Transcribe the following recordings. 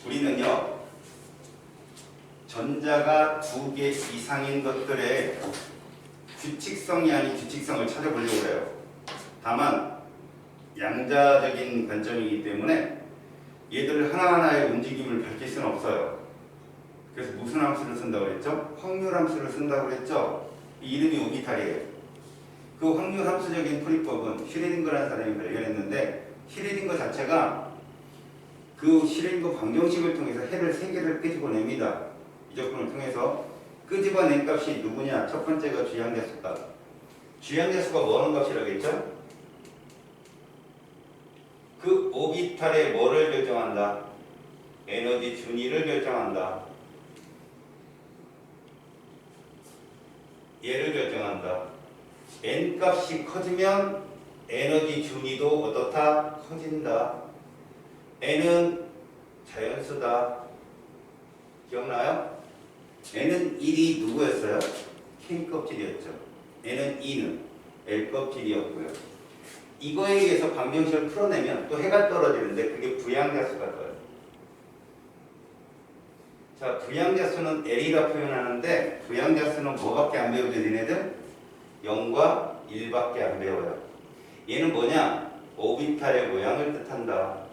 우리는요, 전자가 2개 이상인 것들의 규칙성이 아닌 규칙성을 찾아보려고 해요. 다만 양자적인 관점이기 때문에 얘들 하나하나의 움직임을 밝힐 수는 없어요. 그래서 무슨 함수를 쓴다고 그랬죠? 확률 함수를 쓴다고 그랬죠? 이 이름이 오비탈이에요. 그 확률 함수적인 풀이법은 슈레딩거라는 사람이 발견했는데, 슈레딩거 자체가 그 슈레딩거 방정식을 통해서 해를 3개를 끄집어냅니다. 이 조건을 통해서 끄집어낸 값이 누구냐? 첫 번째가 주양자수값. 주양자수가 뭐하는 값이라고 했죠? 그 오비탈의 뭐를 결정한다? 에너지 준위를 결정한다. 얘를 결정한다. n 값이 커지면 에너지 준위도 어떻다? 커진다. n은 자연수다. 기억나요? n은 1이 누구였어요? K 껍질이었죠. n은 2는 L 껍질이었고요. 이거에 의해서 방정식을 풀어내면 또 해가 떨어지는데 그게 부양자수가 떠요. 자, 부양자수는 L이라 표현하는데 부양자수는 뭐밖에 안 배우죠, 니네들? 0과 1밖에 안 배워요. 얘는 뭐냐? 오비탈의 모양을 뜻한다.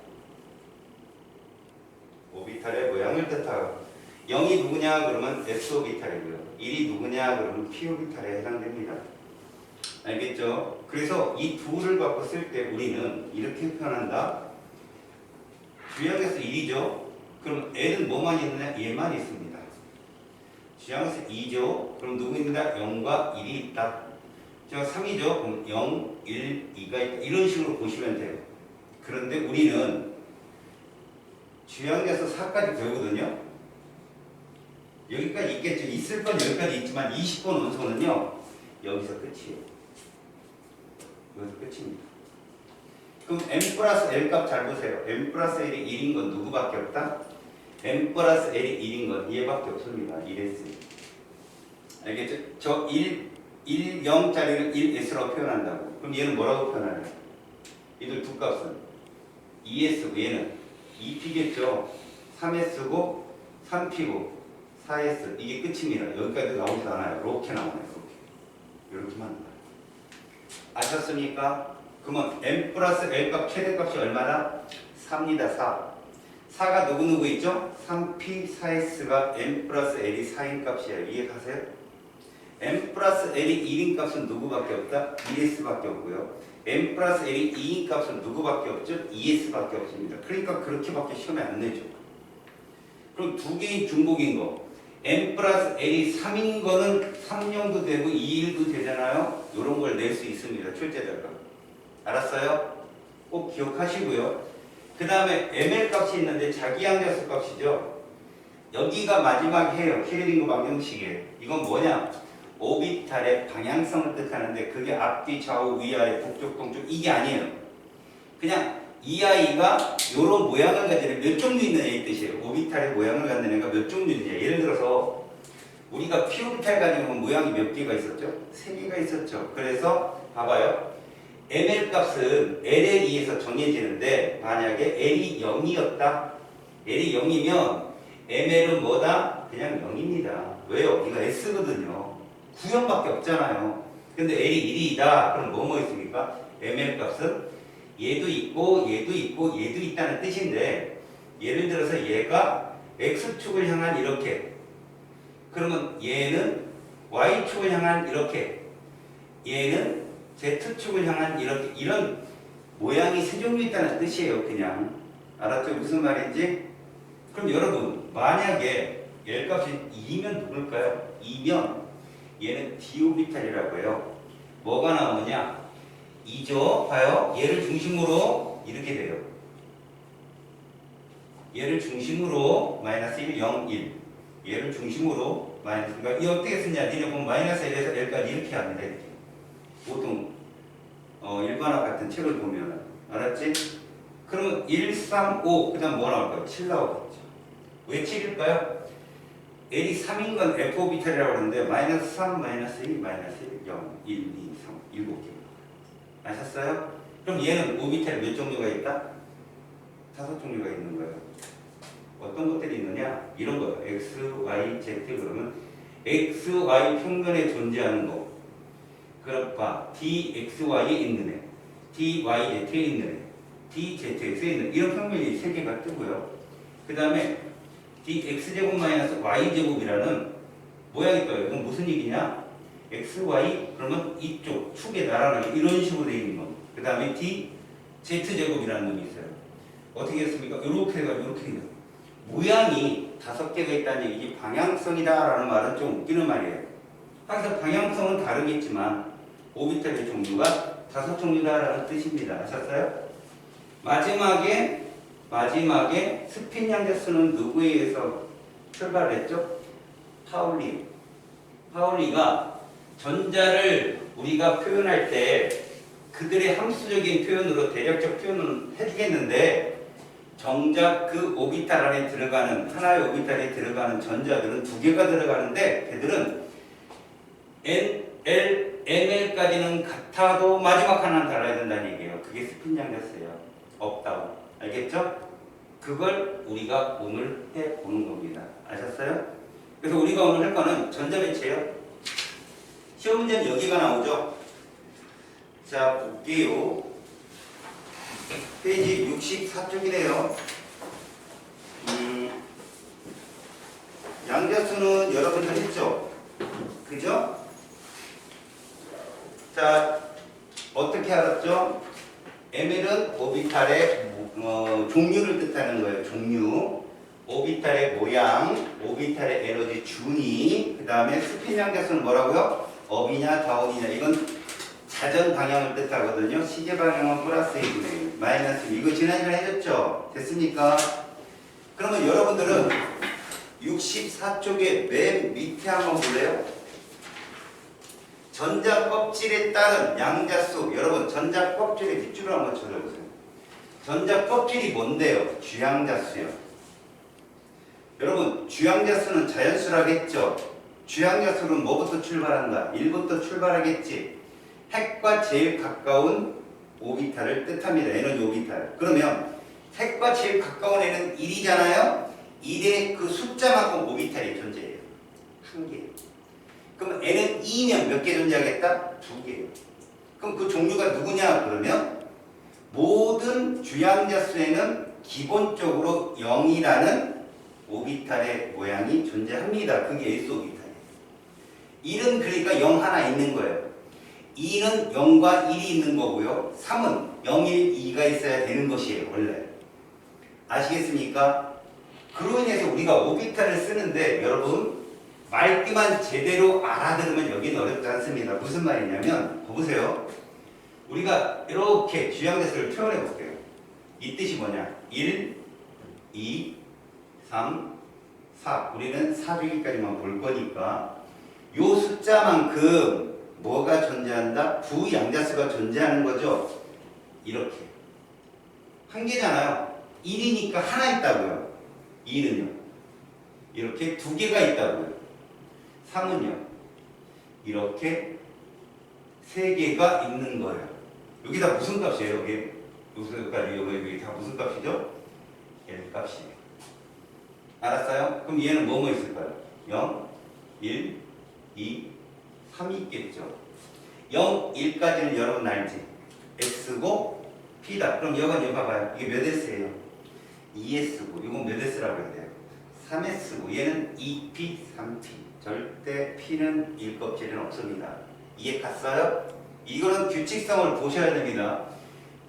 오비탈의 모양을 뜻하고 0이 누구냐 그러면 S오비탈이고요. 1이 누구냐 그러면 P오비탈에 해당됩니다. 알겠죠? 그래서 이 둘을 갖고 쓸 때 우리는 이렇게 표현한다. 주양에서 1이죠. 그럼 L은 뭐만 있느냐? 얘만 있습니다. 주양에서 2죠. 그럼 누구 있는다? 0과 1이 있다. 자, 3이죠. 그럼 0, 1, 2가 있다. 이런 식으로 보시면 돼요. 그런데 우리는 주양에서 4까지 배우거든요. 여기까지 있겠죠. 있을 건 여기까지 있지만 20번 원소는요. 여기서 끝이에요. 여기서 끝입니다. 그럼 m 플러스 l 값 잘 보세요. m 플러스 l이 1인 건 누구밖에 없다? m 플러스 l이 1인 건 얘밖에 없습니다. 1s. 알겠죠? 저 1, 0짜리를 1s라고 표현한다고. 그럼 얘는 뭐라고 표현하냐? 얘들 두 값은 2s고 얘는 2p겠죠. 3s고 3p고 4s. 이게 끝입니다. 여기까지 나오지도 않아요. 이렇게 나오네요. 이렇게만 나와요. 아셨습니까? 그러면 m 플러스 l 값 최대값이 얼마나? 4입니다. 4. 4가 누구 있죠? 3p 4s가 m 플러스 l이 4인 값이에요. 이해가세요? m 플러스 l이 1인 값은 누구밖에 없다? 2s밖에 없고요. m 플러스 l이 2인 값은 누구밖에 없죠? 2s밖에 없습니다. 그러니까 그렇게밖에 시험에 안 내죠. 그럼 두 개의 중복인 거. m 플러스 l이 3인 거는 3령도 되고 2일도 되잖아요. 이런 걸 낼 수 있습니다. 출제자가. 알았어요? 꼭 기억하시고요. 그 다음에 ml 값이 있는데 자기양자수 값이죠. 여기가 마지막 해요. 슈레딩거 방정식에. 이건 뭐냐? 오비탈의 방향성을 뜻하는데 그게 앞뒤 좌우 위아래 북쪽 동쪽 이게 아니에요. 그냥 이 아이가 이런 모양을 가진 애 몇 종류 있느냐 이 뜻이에요. 오비탈의 모양을 갖는 애가 몇 종류 있느냐. 예를 들어서 우리가 P오비탈 가지고 모양이 몇 개가 있었죠? 3개가 있었죠. 그래서 봐봐요. ml 값은 l에 의해서 정해지는데 만약에 l이 0이었다. l이 0이면 ml은 뭐다? 그냥 0입니다. 왜요? 이거 s거든요. 구형밖에 없잖아요. 근데 l이 1이다. 그럼 뭐뭐 있습니까? ml 값은 얘도 있고 얘도 있고 얘도 있다는 뜻인데 예를 들어서 얘가 x축을 향한 이렇게 그러면 얘는 y축을 향한 이렇게 얘는 z축을 향한 이렇게 이런 모양이 세 종류 있다는 뜻이에요. 그냥 알았죠? 무슨 말인지? 그럼 여러분 만약에 L 값이 2면 누굴까요? 2면 얘는 d오비탈이라고 해요. 뭐가 나오느냐? 2죠. 봐요. 얘를 중심으로 이렇게 돼요. 얘를 중심으로 마이너스 1, 0, 1 얘를 중심으로 마이너스 그러니까 이 어떻게 쓰냐? 니네 보면 마이너스 1에서 L까지 이렇게 합니다. 이렇게. 보통 일반학 같은 책을 보면 알았지? 그러면 1, 3, 5 그 다음 뭐 나올까요? 7 나오겠죠. 왜 7일까요? L이 3인 건 F오비탈이라고 하는데 마이너스 3, 마이너스 2, 마이너스 1, 0, 1, 2, 3 7개 아셨어요? 그럼 얘는 오비탈 몇 종류가 있다? 5종류가 있는 거예요. 어떤 것들이 있느냐? 이런 거예요. X, Y, Z 그러면 X, Y 평면에 존재하는 거. 그래파 D, X, Y에 있는 애, D, Y, Z에 있는 애, D, Z, X에 있는 애. 이런 평면이 세 개가 뜨고요. 그 다음에 dx제곱 마이너스 y제곱이라는 모양이 떠요. 이건 무슨 얘기냐? x, y 그러면 이쪽 축에 나란하게 이런 식으로 되어 있는 겁니다. 그 다음에 d, z제곱이라는 놈이 있어요. 어떻게 했습니까? 이렇게 해가지고 이렇게 돼요. 모양이 5개가 있다는 얘기지 방향성이다라는 말은 좀 웃기는 말이에요. 항상 방향성은 다르겠지만 오비탈의 종류가 5종류다라는 뜻입니다. 아셨어요? 마지막에 스핀 양자수는 누구에 의해서 출발했죠? 파울리가 전자를 우리가 표현할 때 그들의 함수적인 표현으로 대략적 표현을 해주겠는데 정작 그 오비탈 안에 들어가는 하나의 오비탈에 들어가는 전자들은 2개가 들어가는데 걔들은 N, L, ML까지는 같아도 마지막 하나는 달아야 된다는 얘기예요. 그게 스핀 양자수예요. 업다운. 알겠죠? 그걸 우리가 오늘 해보는 겁니다. 아셨어요? 그래서 우리가 오늘 할 거는 전자배치예요. 시험 문제는 여기가 나오죠? 자, 볼게요. 페이지 64쪽이네요. 양자수는 여러분들 했죠? 그죠? 자, 어떻게 알았죠? ML은 오비탈의 종류를 뜻하는 거예요. 종류. 오비탈의 모양, 오비탈의 에너지 준위, 그 다음에 스핀 양자수는 뭐라고요? 업이냐 다운이냐. 이건 자전 방향을 뜻하거든요. 시계 방향은 플러스 1이네. 마이너스 1. 이거 지난 시간에 해줬죠? 됐습니까? 그러면 여러분들은 64쪽의 맨 밑에 한번 볼래요? 전자 껍질에 따른 양자수. 여러분 전자 껍질의 밑줄을 한번 쳐줘보세요. 전자 껍질이 뭔데요? 주양자수요. 여러분 주양자수는 자연수라겠죠? 주양자수는 뭐부터 출발한다? 1부터 출발하겠지. 핵과 제일 가까운 오비탈을 뜻합니다. 에너지 오비탈. 그러면 핵과 제일 가까운 애는 1이잖아요. 1의 그 숫자만큼 오비탈이 존재해요. 1개. 그럼 N은 2면 몇 개 존재하겠다? 2개요. 그럼 그 종류가 누구냐? 그러면 모든 주양자수에는 기본적으로 0이라는 오비탈의 모양이 존재합니다. 그게 S 오비탈이에요. 1은 그러니까 0 하나 있는 거예요. 2는 0과 1이 있는 거고요. 3은 0, 1, 2가 있어야 되는 것이에요. 원래. 아시겠습니까? 그로 인해서 우리가 오비탈을 쓰는데 여러분 말귀만 제대로 알아들으면 여기는 어렵지 않습니다. 무슨 말이냐면 보세요. 우리가 이렇게 주양자수를 표현해 볼게요. 이 뜻이 뭐냐? 1, 2, 3, 4. 우리는 4주기까지만 볼 거니까 요 숫자만큼 뭐가 존재한다? 부양자수가 존재하는 거죠. 이렇게. 한 개잖아요. 1이니까 하나 있다고요. 2는요. 이렇게 2개가 있다고요. 3은요. 이렇게 3개가 있는 거예요. 여기 다 무슨 값이에요? 여기 무슨 값이 여기 다 무슨 값이죠? L 값이에요. 알았어요? 그럼 얘는 뭐뭐 있을까요? 0, 1, 2, 3이 있겠죠. 0, 1까지는 여러분 알지? X고 P다. 그럼 여기 봐봐요. 이게 몇 S예요? 2S고 이건 몇 S라고 해야 돼요? 3S고 얘는 2P, 3P. 절대 P는 1껍질은 없습니다. 이해 갔어요? 이거는 규칙성을 보셔야 됩니다.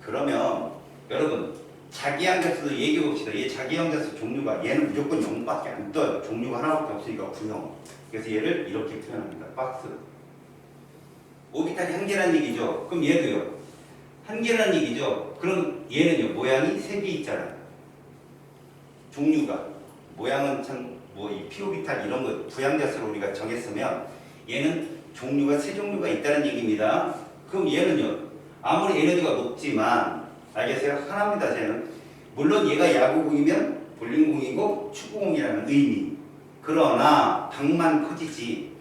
그러면 여러분 자기양자수도 얘기해 봅시다. 얘 자기양자수 종류가 얘는 무조건 0밖에 안 떠요. 종류가 하나밖에 없으니까 구형. 그래서 얘를 이렇게 표현합니다. 박스. 오비탈이 한 개란 얘기죠. 그럼 얘도요. 한 개란 얘기죠. 그럼 얘는요. 모양이 3개 있잖아요. 종류가. 모양은 참 뭐 이 P오비탈 이런 거 부양자수로 우리가 정했으면 얘는 종류가 3종류가 있다는 얘기입니다. 그럼 얘는요. 아무리 에너지가 높지만 알겠어요? 하나입니다. 쟤는. 물론 얘가 야구공이면 볼링공이고 축구공이라는 의미. 그러나 방만 커지지.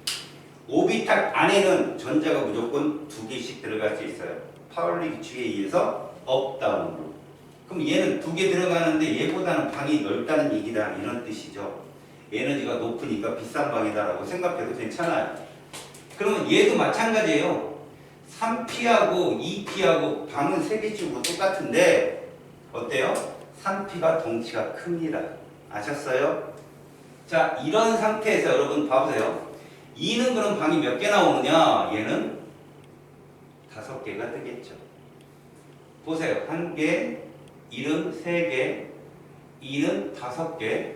오비탈 안에는 전자가 무조건 2개씩 들어갈 수 있어요. 파울리 규칙에 의해서 업다운으로. 그럼 얘는 두 개 들어가는데 얘보다는 방이 넓다는 얘기다 이런 뜻이죠. 에너지가 높으니까 비싼 방이다라고 생각해도 괜찮아요. 그러면 얘도 마찬가지예요. 3P하고 2P하고 방은 세개씩으로 똑같은데 어때요? 3P가 덩치가 큽니다. 아셨어요? 자, 이런 상태에서 여러분 봐보세요. 2는 그럼 방이 몇 개 나오느냐? 얘는 5개가 뜨겠죠. 보세요. 1개, 1은 3개, 2는 5개.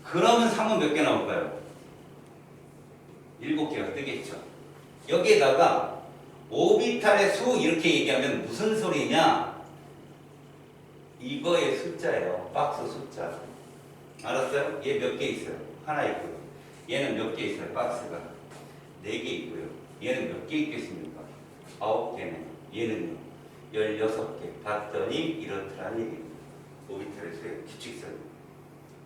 그러면 3은 몇 개 나올까요? 7개가 뜨겠죠. 여기에다가 오비탈의 수 이렇게 얘기하면 무슨 소리냐? 이거의 숫자예요. 박스 숫자. 알았어요? 얘 몇 개 있어요? 하나 있고요. 얘는 몇 개 있어요? 박스가 4개 있고요. 얘는 몇 개 있겠습니까? 9개네. 얘는요? 16개. 봤더니 이렇더라는 얘기입니다. 오비탈의 수의 규칙선.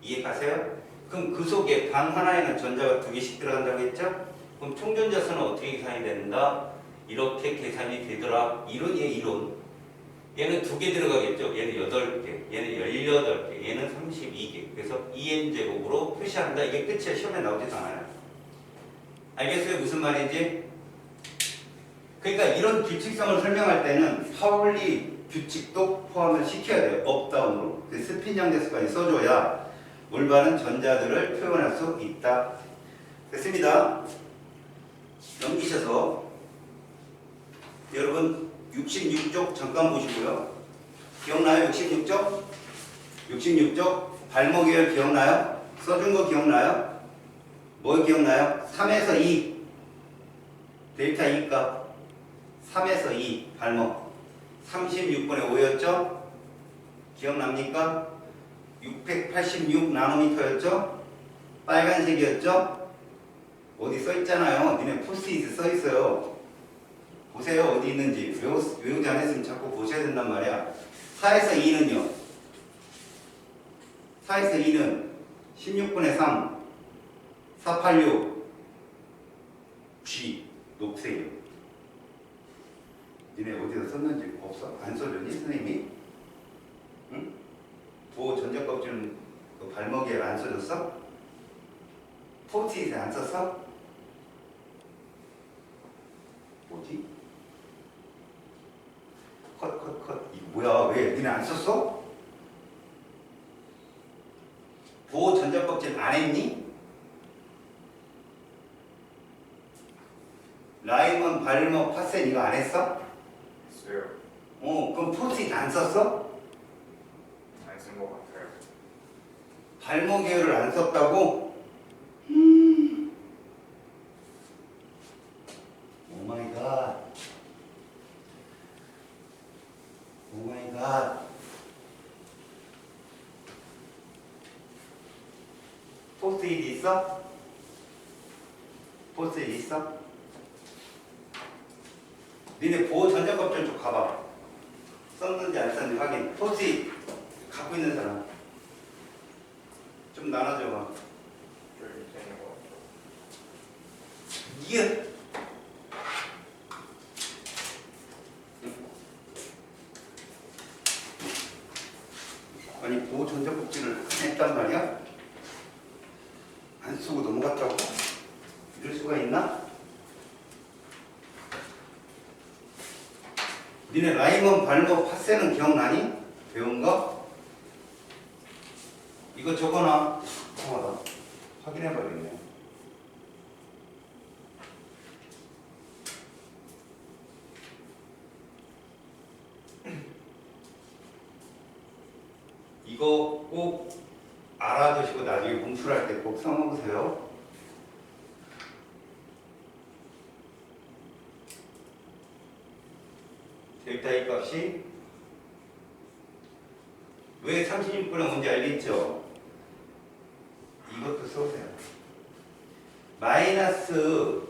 이해 가세요? 그럼 그 속에 방 하나에는 전자가 2개씩 들어간다고 했죠? 그럼 총전자수는 어떻게 계산이 된다? 이렇게 계산이 되더라. 이론이에요, 이론. 얘는 2개 들어가겠죠? 얘는 8개, 얘는 18개, 얘는 32개. 그래서 2n제곱으로 표시한다. 이게 끝이야. 시험에 나오지도 않아요. 알겠어요? 무슨 말인지? 그러니까 이런 규칙성을 설명할 때는 파울리 규칙도 포함을 시켜야 돼요. 업다운으로. 그 스핀 양대수까지 써줘야 올바른 전자들을 표현할 수 있다. 됐습니다. 넘기셔서 여러분 66쪽 잠깐 보시고요. 기억나요? 66쪽? 66쪽 발목열 기억나요? 써준 거 기억나요? 뭐 기억나요? 3에서 2 데이터 2값 3에서 2 발목 36분의 5였죠? 기억납니까? 686 나노미터였죠? 빨간색이었죠? 어디 써있잖아요. 니네 포스트잇에 써있어요. 보세요. 어디 있는지. 외우지 않았으면 자꾸 보셔야 된단 말이야. 4에서 2는요. 4에서 2는 16분의 3 486 G 녹색이요. 니네 어디서 썼는지 없어? 안 써줬니 선생님이? 응? 도 전자 껍질은 그 발목에 안 써줬어? 포트잇에 안 썼어? 뭐지? 컷. 이거 뭐야? 왜? 니네 안 썼어? 보호 전자 껍질 안 했니? 라이먼, 발목, 파센 이거 안 했어? 했어요. 그럼 포트잇 안 썼어? 안 쓴 것 같아요. 발목 계열을 안 썼다고? 오 마이 갓. 오 마이 갓. 포스트잇 있어? 포스트잇 있어? 니네 보호 전자 껍질 좀 가봐. 썼는지 안 썼는지 확인. 포스트잇 갖고 있는 사람 좀 나눠줘봐. 여기 있는 것 같아요. 이게 아니 보호 전자 껍질을 안 했단 말이야? 안 쓰고 넘어갔다고? 이럴 수가 있나? 니네 라이먼, 발목, 파세는 기억나니? 배운 거? 이거 적어놔. 잠깐만 확인해봐야겠네. 이거 꼭 알아두시고 나중에 공출할 때 꼭 써먹으세요. 델타 E 값이 왜 36분의 뭔지 알겠죠? 이것도 써보세요. 마이너스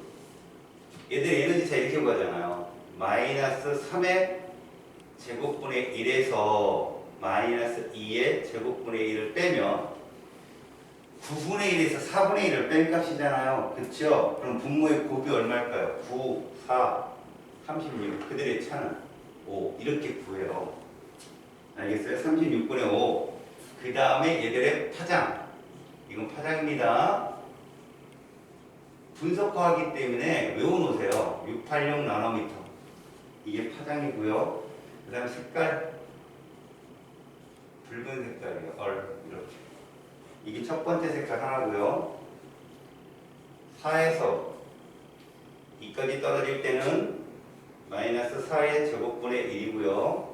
얘들 에너지 차 이렇게 구하잖아요. 마이너스 3의 제곱분의 1에서 마이너스 2의 제곱분의 1을 빼면 9분의 1에서 4분의 1을 뺀 값이잖아요. 그쵸? 그럼 분모의 곱이 얼마일까요? 9, 4, 36. 그들의 차는 5. 이렇게 구해요. 알겠어요? 36분의 5. 그 다음에 얘들의 파장. 이건 파장입니다. 분석화하기 때문에 외워놓으세요. 686 나노미터. 이게 파장이고요. 그 다음에 색깔. 붉은 색깔이에요. 이렇게. 이게 첫 번째 색깔 하나고요. 4에서 2까지 떨어질 때는 마이너스 4의 제곱분의 1이고요.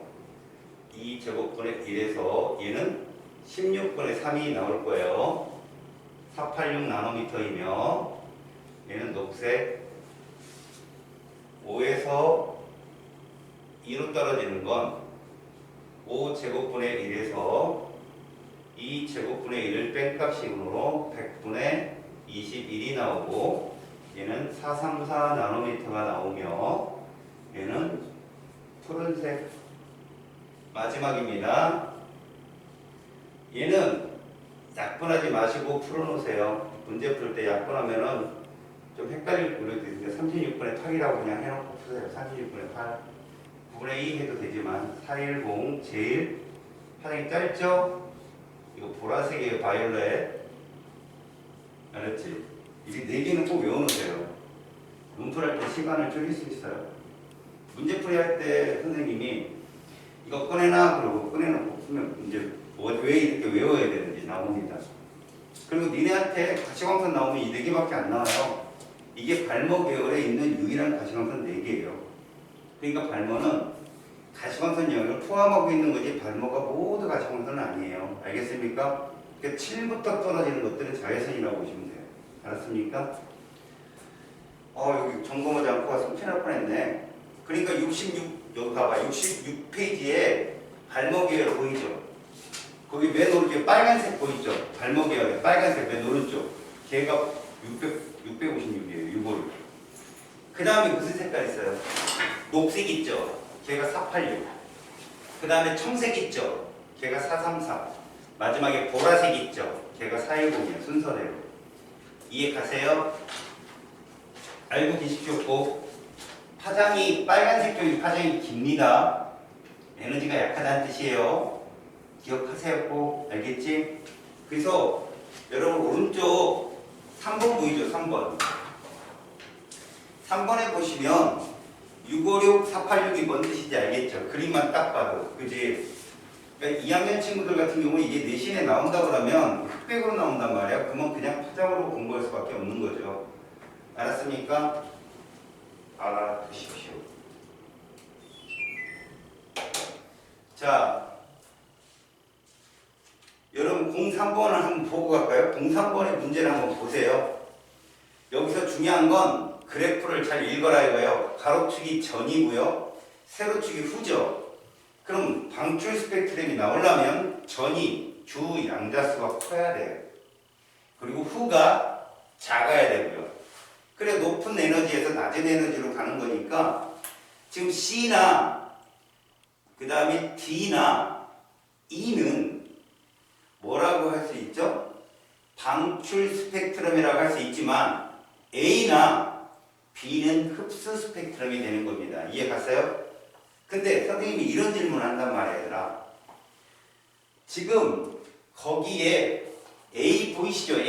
2 제곱분의 1에서 얘는 16분의 3이 나올 거예요. 486 나노미터이며 얘는 녹색. 5에서 2로 떨어지는 건 5 제곱분의 1에서 2 제곱분의 1을 뺀 값이므로 100분의 21이 나오고 얘는 434 나노미터가 나오며 얘는 푸른색. 마지막입니다. 얘는 약분하지 마시고 풀어놓으세요. 문제 풀 때 약분하면은 좀 헷갈릴 거예요. 36분의 8이라고 그냥 해놓고 푸세요. 36분의 8. 9분의 2 해도 되지만 410 제일 파장이 짧죠? 이거 보라색이에요. 바이올렛. 알았지? 이제 4개는 꼭 외워놓으세요. 문풀할 때 시간을 줄일 수 있어요. 문제풀이 할 때 선생님이 이거 꺼내놔 그러고 꺼내놓고 풀면 이제 왜 이렇게 외워야 되는지 나옵니다. 그리고 니네한테 가시광선 나오면 이 4개밖에 안 나와요. 이게 발모 계열에 있는 유일한 가시광선 4개예요. 그러니까 발모는 가시광선 영역을 포함하고 있는 거지 발모가 모두 가시광선은 아니에요. 알겠습니까? 그러니까 7부터 떨어지는 것들은 자외선이라고 보시면 돼요. 알았습니까? 여기 점검하지 않고 왔으면 큰일 날 뻔했네. 그러니까 66, 여기 봐봐. 66페이지에 발모 계열 보이죠? 거기 맨 오른쪽에 빨간색 보이죠? 발모 계열에 빨간색 맨 오른쪽. 걔가 656이에요. 656. 그 다음에 무슨 색깔 있어요? 녹색 있죠? 걔가 486. 그 다음에 청색 있죠? 걔가 434. 마지막에 보라색 있죠? 걔가 410이에요. 순서대로. 이해 가세요? 알고 계십시오. 꼭. 파장이 빨간색 쪽이 파장이 깁니다. 에너지가 약하다는 뜻이에요. 기억하세요. 꼭. 알겠지? 그래서 여러분 오른쪽 3번 보이죠? 3번. 3번에 보시면 656, 486이 뭔 뜻인지 알겠죠? 그림만 딱 봐도. 그지? 그러니까 2학년 친구들 같은 경우는 이게 내신에 나온다 그러면 흑백으로 나온단 말이야. 그러면 그냥 파장으로 공부할 수밖에 없는 거죠. 알았습니까? 알아두십시오. 자, 여러분 03번을 한번 보고 갈까요? 03번의 문제를 한번 보세요. 여기서 중요한 건 그래프를 잘 읽어라 이거예요. 가로축이 전이고요. 세로축이 후죠. 그럼 방출 스펙트럼이 나오려면 전이 주 양자수가 커야 돼요. 그리고 후가 작아야 되고요. 그래 높은 에너지에서 낮은 에너지로 가는 거니까 지금 C나 그 다음에 D나 E는 뭐라고 할 수 있죠? 방출 스펙트럼이라고 할 수 있지만 A나 B는 흡수 스펙트럼이 되는 겁니다. 이해 갔어요? 근데 선생님이 이런 질문을 한단 말이야 얘들아. 지금 거기에 A 보이시죠?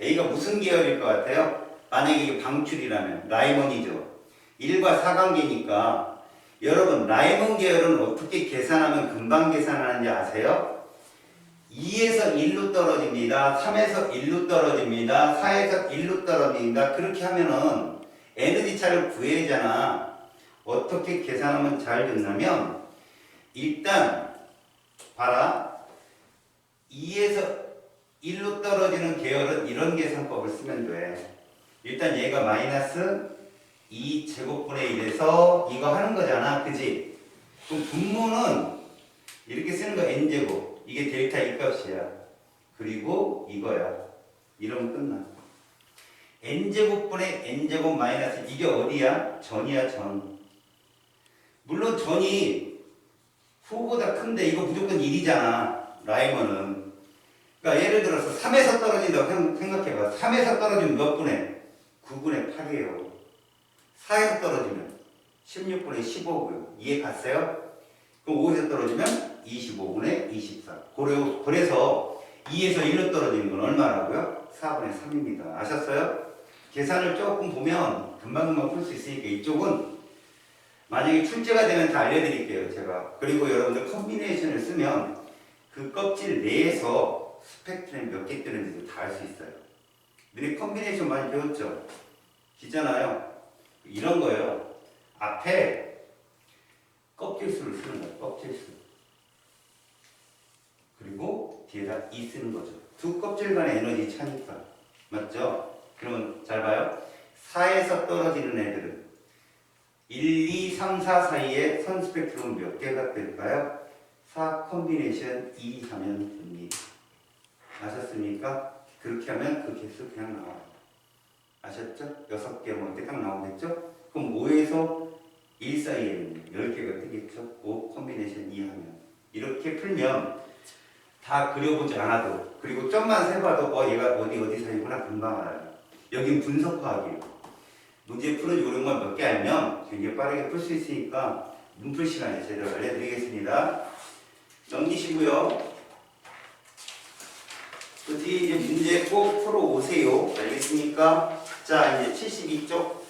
A가 무슨 계열일 것 같아요? 만약에 이게 방출이라면 라이먼이죠. 1과 4관계니까 여러분 라이먼 계열은 어떻게 계산하면 금방 계산하는지 아세요? 2에서 1로 떨어집니다. 3에서 1로 떨어집니다. 4에서 1로 떨어집니다. 그렇게 하면은 에너지 차를 구해야 되잖아. 어떻게 계산하면 잘 된다면 일단 봐라. 2에서 1로 떨어지는 계열은 이런 계산법을 쓰면 돼. 일단 얘가 마이너스 2 제곱분의 1에서 이거 하는 거잖아. 그지? 그럼 분모는 이렇게 쓰는 거 n제곱. 이게 델타 이 값이야. 그리고 이거야. 이러면 끝나. n제곱분의 n제곱 마이너스 이게 어디야? 전이야 전. 물론 전이 후보다 큰데 이거 무조건 1이잖아. 라이먼은. 그러니까 예를 들어서 3에서 떨어진다고 생각해봐. 3에서 떨어지면 몇 분의? 9분의 8이에요. 4에서 떨어지면 16분의 15고요. 이해 갔어요? 그럼 5에서 떨어지면 25분의 24. 그래서 2에서 1로 떨어지는 건 얼마라고요? 4분의 3입니다. 아셨어요? 계산을 조금 보면 금방금방 풀 수 있으니까 이쪽은 만약에 출제가 되면 다 알려드릴게요. 제가. 그리고 여러분들 컨비네이션을 쓰면 그 껍질 내에서 스펙트럼이 몇 개 뜨는지도 다 알 수 있어요. 너네 컨비네이션 많이 배웠죠? 기잖아요. 이런 거예요. 앞에 껍질 수를 쓰는 거예요. 껍질 수. 그리고 뒤에다 2 쓰는 거죠. 두 껍질 간의 에너지 차니까. 맞죠? 그러면 잘 봐요. 4에서 떨어지는 애들은 1, 2, 3, 4 사이에 선 스펙트럼 몇 개가 될까요? 4 컨비네이션 2 하면 됩니다. 아셨습니까? 그렇게 하면 그 개수 그냥 나와요. 아셨죠? 6개 뭐 이렇게 딱 나오겠죠? 그럼 5에서 1 사이에는 10개가 뜨겠죠? 5 컨비네이션 2 하면. 이렇게 풀면 다 그려보지 않아도, 그리고 점만 세봐도 얘가 어디 사이구나 금방 알아요. 여긴 분석화학이에요. 문제 푸는 요령만 몇 개 알면 굉장히 빠르게 풀 수 있으니까 문풀 시간에 제대로 알려드리겠습니다. 넘기시고요. 그 뒤에 이제 문제 꼭 풀어오세요. 알겠습니까? 자, 이제 72쪽.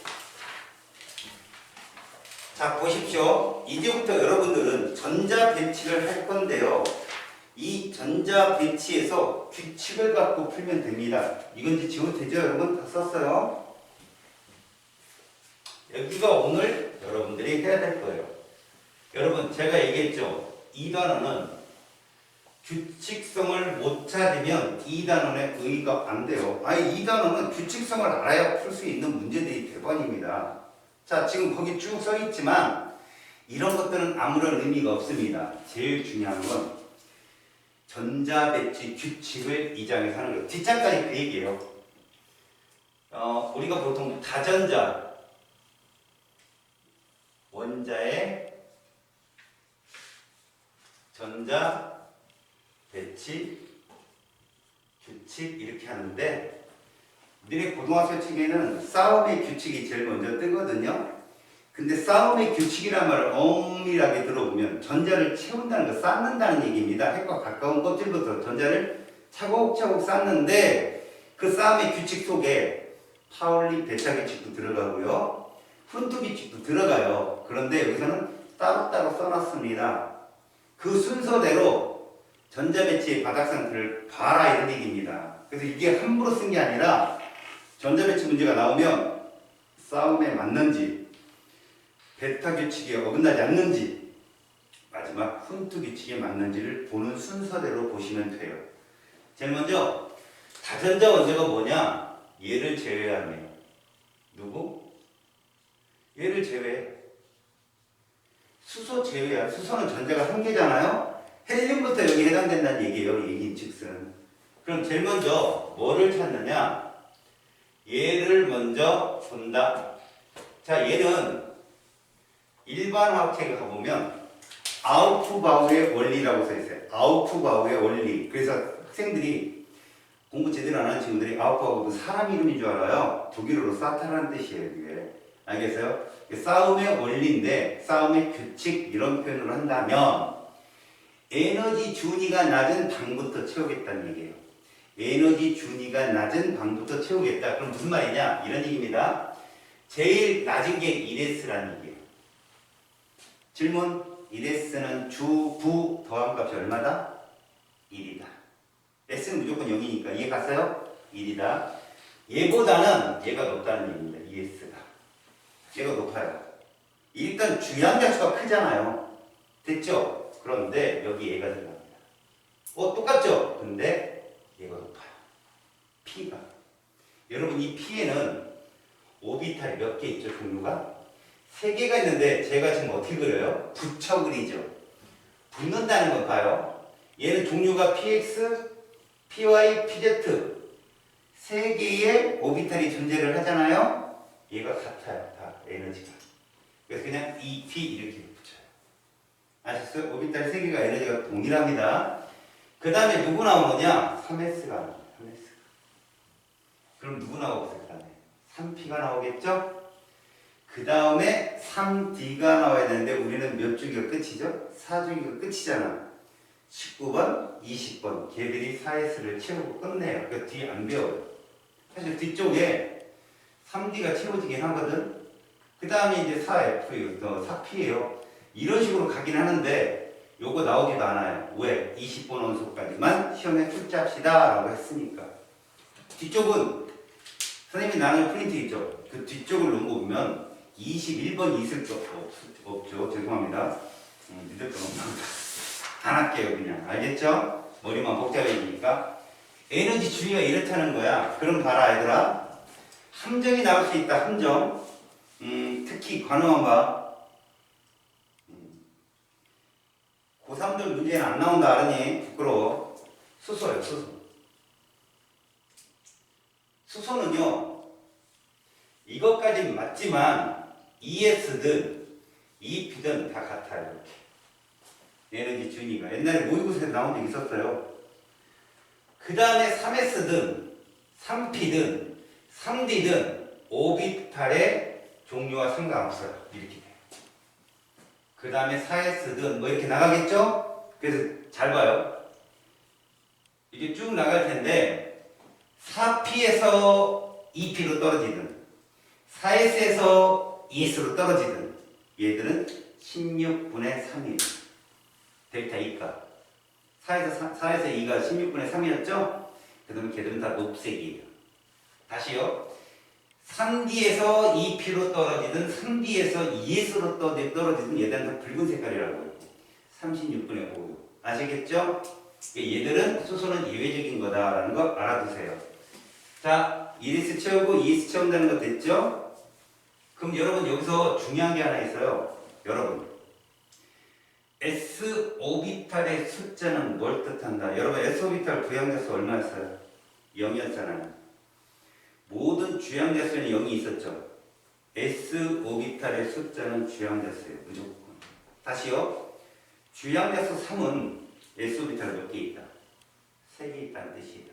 자, 보십시오. 이제부터 여러분들은 전자 배치를 할 건데요. 이 전자 배치에서 규칙을 갖고 풀면 됩니다. 이건 이제 지워도 되죠? 여러분 다 썼어요. 여기가 오늘 여러분들이 해야 될 거예요. 여러분 제가 얘기했죠. 이 단어는 규칙성을 못 찾으면 이 단원의 의의가 안 돼요. 아니 이 단어는 규칙성을 알아야 풀 수 있는 문제들이 대번입니다. 자, 지금 거기 쭉 써 있지만 이런 것들은 아무런 의미가 없습니다. 제일 중요한 건 전자 배치 규칙을 이 장에서 하는 거예요. 뒷장까지 그 얘기예요. 우리가 보통 다전자 원자의 전자 배치 규칙 이렇게 하는데, 너네 고등학교 책에는 싸움의 규칙이 제일 먼저 뜨거든요. 근데 싸움의 규칙이란 말을 엄밀하게 들어보면 전자를 채운다는 거, 쌓는다는 얘기입니다. 핵과 가까운 껍질부터 전자를 차곡차곡 쌓는데, 그 싸움의 규칙 속에 파울리 배차 규칙도 들어가고요, 훈트 규칙도 들어가요. 그런데 여기서는 따로따로 써놨습니다. 그 순서대로 전자 배치의 바닥 상태를 봐라 이런 얘기입니다. 그래서 이게 함부로 쓴 게 아니라 전자 배치 문제가 나오면 싸움에 맞는지, 베타 규칙에 어긋나지 않는지, 마지막 훈트 규칙에 맞는지를 보는 순서대로 보시면 돼요. 제일 먼저 다전자 원자가 뭐냐? 얘를 제외하네요. 누구? 얘를 제외해. 수소 제외야. 수소는 전자가 한 개잖아요. 헬륨부터 여기 해당된다는 얘기예요. 얘기 즉슨. 그럼 제일 먼저 뭐를 찾느냐? 얘를 먼저 본다. 자, 얘는 일반 화학책에 가보면 아우프바우의 원리라고 써있어요. 아우프바우의 원리. 그래서 학생들이 공부 제대로 안 하는 친구들이 아우프바우가 사람 이름인 줄 알아요. 독일어로 사타라는 뜻이에요. 이게. 알겠어요? 싸움의 원리인데, 싸움의 규칙 이런 표현을 한다면 에너지 준위가 낮은 방부터 채우겠다는 얘기예요. 에너지 준위가 낮은 방부터 채우겠다. 그럼 무슨 말이냐? 이런 얘기입니다. 제일 낮은 게 1S라는 얘기예요. 질문. 1S는 주, 부 더한 값이 얼마다? 1이다. S는 무조건 0이니까 이해 갔어요? 1이다. 얘보다는 얘가 높다는 얘기입니다. 2S가. 얘가 높아요. 일단 주양 자수가 크잖아요. 됐죠? 그런데 여기 얘가 들어갑니다. 똑같죠? 근데 얘가 높아요. P가. 여러분 이 P에는 오비탈이 몇 개 있죠? 종류가? 3개가 있는데 제가 지금 어떻게 그려요? 붙여 그리죠. 붙는다는 건 봐요. 얘는 종류가 PX, PY, PZ 3개의 오비탈이 존재를 하잖아요. 얘가 같아요. 다 에너지가. 그래서 그냥 EP 이렇게 붙여요. 아셨어요? 오비탈 3개가 에너지가 동일합니다. 그 다음에 누구 나오느냐? 3S가 나옵니다. 3S. 그럼 누구 나오겠어요? 그 다음에 3P가 나오겠죠? 그 다음에 3D가 나와야 되는데 우리는 몇 주기가 끝이죠? 4주기가 끝이잖아. 19번, 20번 걔들이 4S를 채우고 끝내요. 그 뒤에 안 배워요. 사실 뒤쪽에 3D가 채워지긴 하거든. 그 다음에 이제 4F, 4P예요. 이런 식으로 가긴 하는데 요거 나오지도 않아요. 왜? 20번 원소까지만 시험에 출제합시다 라고 했으니까. 뒤쪽은 선생님이 나눈 프린트 있죠? 그 뒤쪽을 놓고 보면 21번 있을 거 없죠. 죄송합니다. 늦을 건 없나 안 할게요 그냥. 알겠죠? 머리만 복잡해지니까. 에너지 주의가 이렇다는 거야. 그럼 봐라 얘들아. 함정이 나올 수 있다. 함정. 특히 관음한 바. 고3들 문제는 안 나온다 알으니 부끄러워. 수소요 수소. 수소는요 이것까지 맞지만 ES든 EP든 다 같아요. 이렇게 에너지 준위가 옛날에 모의고사에 나온 적 있었어요. 그 다음에 3S든 3P든 3D든 오비탈의 종류와 상관없어요. 이렇게 돼요. 그 다음에 4S든 뭐 이렇게 나가겠죠? 그래서 잘 봐요. 이게 쭉 나갈 텐데 4P에서 2P로 떨어지든 4S에서 ES로 떨어지든 얘들은 16분의 3이에요. 델타 2가 4에서 2가 16분의 3이었죠? 그러면 걔들은 다 녹색이에요. 다시요. 3D에서 2P로 떨어지든 3D에서 ES로 떨어지든 얘들은 다 붉은 색깔이라고 해요. 36분의 5. 아시겠죠? 얘들은 수소는 예외적인 거다라는 거 알아두세요. 자, 1S 채우고 2S 채운다는 거 됐죠? 그럼 여러분 여기서 중요한 게 하나 있어요. 여러분 S 오비탈의 숫자는 뭘 뜻한다? 여러분 S 오비탈 부양자수 얼마였어요? 0이었잖아요. 모든 주양자수에는 0이 있었죠. S 오비탈의 숫자는 주양자수예요. 무조건. 다시요. 주양자수 3은 S 오비탈 몇 개 있다? 3개 있다는 뜻이에요.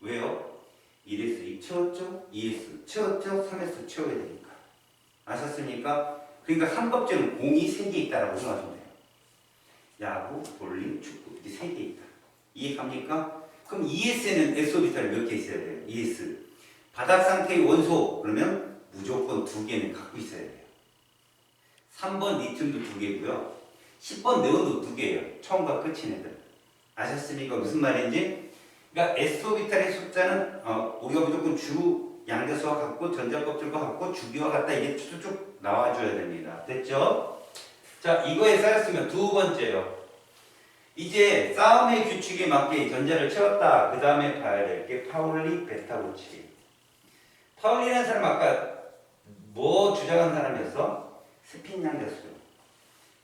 왜요? 1S 2 채웠죠? 2S 채웠죠? 3S 채워야 되니까. 아셨습니까? 그러니까 삼법제는 공이 3개 있다라고 생각하시면 돼요. 야구, 볼링, 축구 이렇게 3개 있다. 이해 갑니까? 그럼 ES에는 S 오비탈이 몇 개 있어야 돼요? ES. 바닥 상태의 원소 그러면 무조건 2개는 갖고 있어야 돼요. 3번 리튬도 2개고요. 10번 네온도 2개예요. 처음과 끝인 애들. 아셨습니까? 무슨 말인지? 그러니까 S 오비탈의 숫자는 우리가 무조건 주 양자수와 같고 전자껍질과 같고 주기와 같다. 이게 쭉쭉 나와줘야 됩니다. 됐죠? 자, 이거에 쌓였으면 두 번째요. 이제 싸움의 규칙에 맞게 전자를 채웠다. 그 다음에 봐야 될 게 파울리 베타 규칙이에요. 파울리라는 사람 아까 뭐 주장한 사람이었어? 스핀 양자수죠.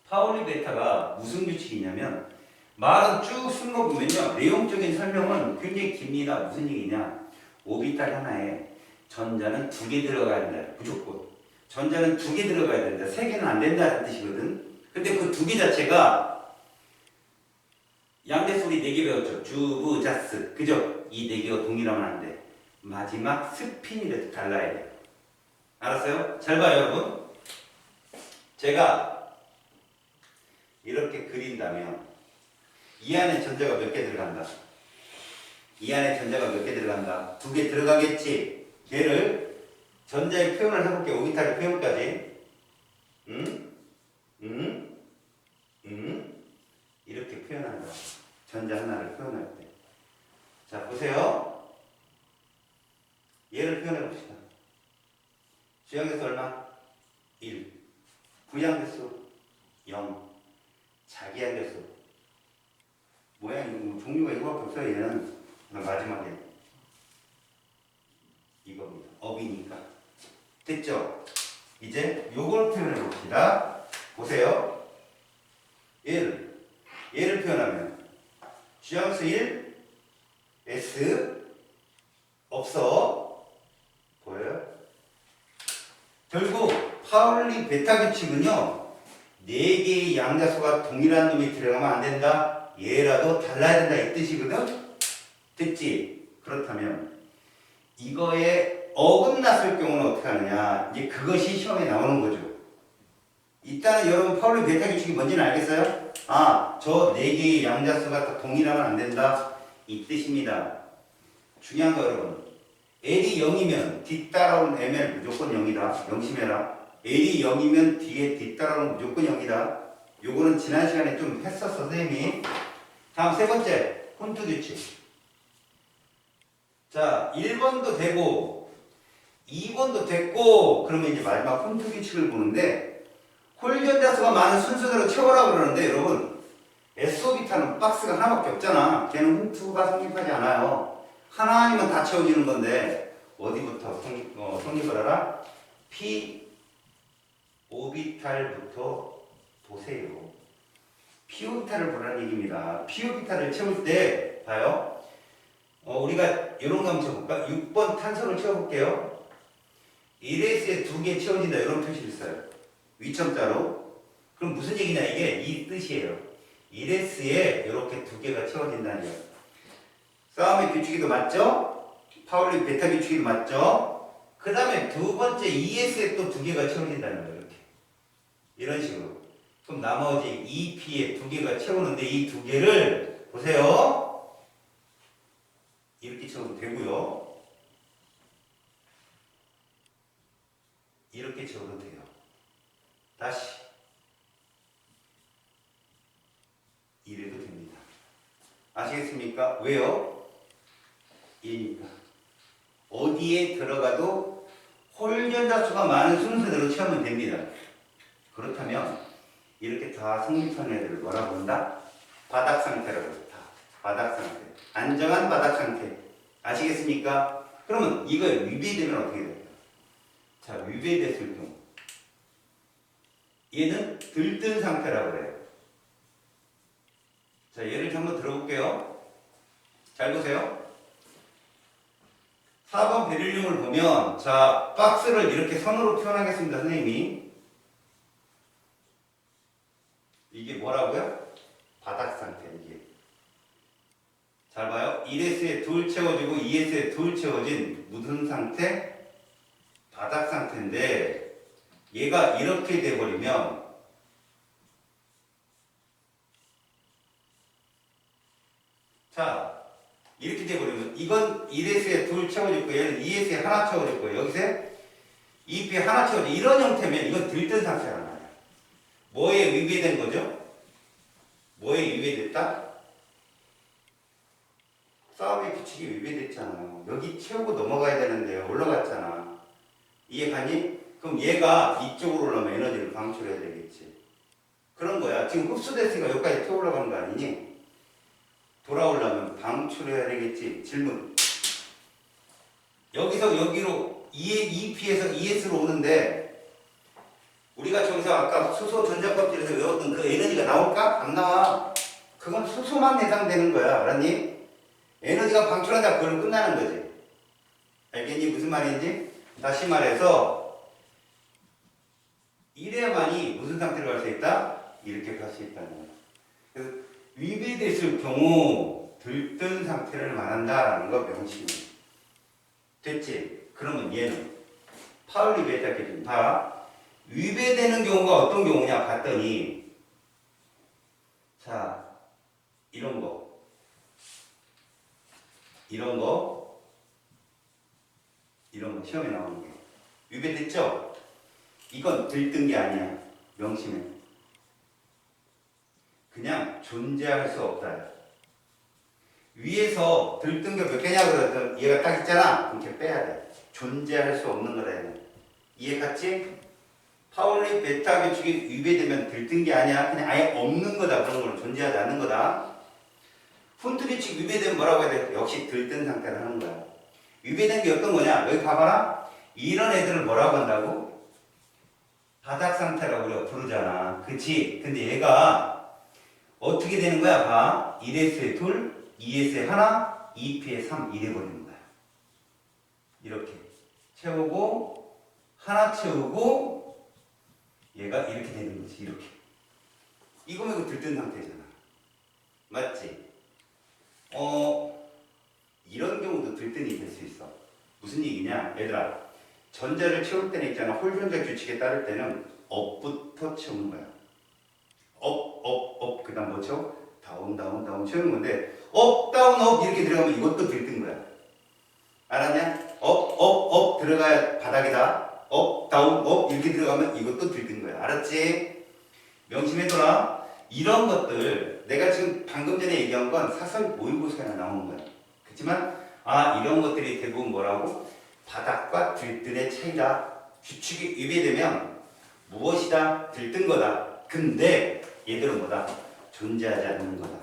파울리 베타가 무슨 규칙이냐면 말은 쭉 쓴 거 보면요. 내용적인 설명은 굉장히 깁니다. 무슨 얘기냐. 오비탈 하나에 전자는 2개 들어가야 된다. 무조건. 전자는 2개 들어가야 된다. 3개는 안 된다는 뜻이거든. 근데 그 2개 자체가 양대수 우리 4개 배웠죠. 주부, 자스. 그죠? 이 4개가 동일하면 안 돼. 마지막 스핀이라도 달라야 돼요. 알았어요? 잘 봐요, 여러분. 제가 이렇게 그린다면 이 안에 전자가 몇 개 들어간다? 이 안에 전자가 몇 개 들어간다? 2개 들어가겠지? 걔를 전자의 표현을 해볼게. 오비탈의 표현까지. 이렇게 표현한다. 전자 하나를 표현할 때. 자, 보세요. 얘를 표현해 봅시다. 주양대수 얼마? 1. 부양대수 0. 자기양대수. 모양이 종류가 이거밖에 없어요. 얘는 마지막에 이겁니다. 업이니까. 됐죠? 이제 요걸 표현해 봅시다. 보세요. 얘를 표현하면 주양수 1 S 없어. 보여요? 결국 파울리 베타 규칙은요. 4개의 양자수가 동일한 놈이 들어가면 안 된다. 얘라도 달라야 된다 이 뜻이거든. 됐지? 그렇다면 이거의 어긋났을 경우는 어떻게 하느냐. 이제 그것이 시험에 나오는 거죠. 일단은 여러분 파울리 베타 규칙이 뭔지는 알겠어요? 아, 저 4개의 양자수가 다 동일하면 안 된다. 이 뜻입니다. 중요한 거 여러분. L이 0이면 뒤따라오는 ML 무조건 0이다. 명심해라. L이 0이면 뒤에 뒤따라오는 무조건 0이다. 요거는 지난 시간에 좀 했었어, 선생님이. 다음 세 번째, 폰트 규칙. 자, 1번도 되고, 2번도 됐고, 그러면 이제 마지막 폰트 규칙을 보는데, 홀견자수가 많은 순서대로 채워라 그러는데, 여러분, SOB타는 박스가 하나밖에 없잖아. 걔는 홈투가 성립하지 않아요. 하나 아니면 다 채워지는 건데, 어디부터 성립을 하라? P 오비탈부터 보세요. P 오비탈을 보라는 얘기입니다. P 오비탈을 채울 때, 봐요. 우리가 이런 거 한번 채워볼까? 6번 탄소를 채워볼게요. 1S에 2개 채워진다. 이런 표시를 써요. 위첨자로. 그럼 무슨 얘기냐? 이게 이 뜻이에요. 1S에 이렇게 2개가 채워진다는 거예요. 싸움의 규칙이도 맞죠? 파울리 베타 규칙이도 맞죠? 그 다음에 두 번째 2S에 또 2개가 채워진다는 거예요. 이렇게. 이런 식으로. 그럼 나머지 2P에 2개가 채우는데 이 2개를 보세요. 이렇게 채워도 되고요. 이렇게 채워도 돼요. 다시. 이래도 됩니다. 아시겠습니까? 왜요? 얘니까. 어디에 들어가도 홀견자수가 많은 순서대로 채우면 됩니다. 그렇다면 이렇게 다 성립한 애들을 뭐라고 한다? 바닥 상태라고 한다. 바닥 상태. 안정한 바닥 상태. 아시겠습니까? 그러면 이거 위배되면 어떻게 돼요? 자, 위배됐을 경우. 얘는 들뜬 상태라고 그래요. 자, 예를 좀 한번 들어볼게요. 잘 보세요. 4번 베릴륨을 보면, 자, 박스를 이렇게 선으로 표현하겠습니다, 선생님이. 이게 뭐라고요? 바닥 상태, 이게. 잘 봐요. 1S에 2 채워지고 2S에 2 채워진 무슨 상태? 바닥 상태인데, 얘가 이렇게 돼버리면, 자, 이렇게 돼버리면 이건 1S에 2 채워질 거예요. 얘는 2S에 하나 채워질 거예요. 여기서 2P에 하나 채워질 거예요. 이런 형태면 이건 들뜬 상태란 말이야. 뭐에 위배된 거죠? 뭐에 위배됐다? 싸움의 규칙이 위배됐잖아요. 여기 채우고 넘어가야 되는데 올라갔잖아. 이해가니? 그럼 얘가 이쪽으로 올라오면 에너지를 방출해야 되겠지. 그런 거야. 지금 흡수됐으니까 여기까지 튀어 올라가는 거 아니니? 돌아오려면 방출해야 되겠지. 질문. 여기서 여기로 2P에서 2S로 오는데 우리가 저기서 아까 수소 전자껍질에서 외웠던 그 에너지가 나올까? 안 나와. 그건 수소만 해당되는 거야. 알았니? 에너지가 방출한다. 그걸로 끝나는 거지. 알겠니? 무슨 말인지? 다시 말해서 이래야만이 무슨 상태로 갈 수 있다? 이렇게 갈 수 있다는 거야. 그래서 위배됐을 경우 들뜬 상태를 말한다라는 거 명심해. 됐지? 그러면 얘는 파울리 베타 기준 봐. 위배되는 경우가 어떤 경우냐 봤더니 자 이런 거 시험에 나오는 게 위배됐죠? 이건 들뜬 게 아니야. 명심해. 그냥 존재할 수 없다. 위에서 들뜬 게 몇 개냐 그러더니 얘가 딱 있잖아. 이렇게 빼야 돼. 존재할 수 없는 거다. 얘는. 이해 갔지? 파울리 베타 규칙이 위배되면 들뜬 게 아니야. 그냥 아예 없는 거다. 그런 거는 존재하지 않는 거다. 푼트 규칙 위배되면 뭐라고 해야 돼? 역시 들뜬 상태를 하는 거야. 위배된 게 어떤 거냐? 여기 봐봐라. 이런 애들을 뭐라고 한다고? 바닥 상태라고 우리가 부르잖아. 그치? 근데 얘가 어떻게 되는 거야? 봐. 1S에 2, 2S에 하나, 2P에 3 이래 버리는 거야. 이렇게 채우고 하나 채우고 얘가 이렇게 되는 거지. 이렇게. 이거면 이거 들뜬 상태잖아. 맞지? 이런 경우도 들뜬이 될 수 있어. 무슨 얘기냐? 얘들아, 전자를 채울 때는 있잖아. 홀전자 규칙에 따를 때는 업부터 채우는 거야. 업, 그 다음 뭐 채워? 다운, 채우는 건데, 업, 다운, 업 이렇게 들어가면 이것도 들뜬 거야. 알았냐? 업 들어가야 바닥이다. 업, 다운, 업 이렇게 들어가면 이것도 들뜬 거야. 알았지? 명심해둬라. 이런 것들, 내가 지금 방금 전에 얘기한 건 사설 모의고사에 나오는 거야. 그렇지만, 이런 것들이 대부분 뭐라고? 바닥과 들뜬의 차이다. 규칙이 위배되면 무엇이다? 들뜬 거다. 근데 얘들은 뭐다? 존재하지 않는 거다.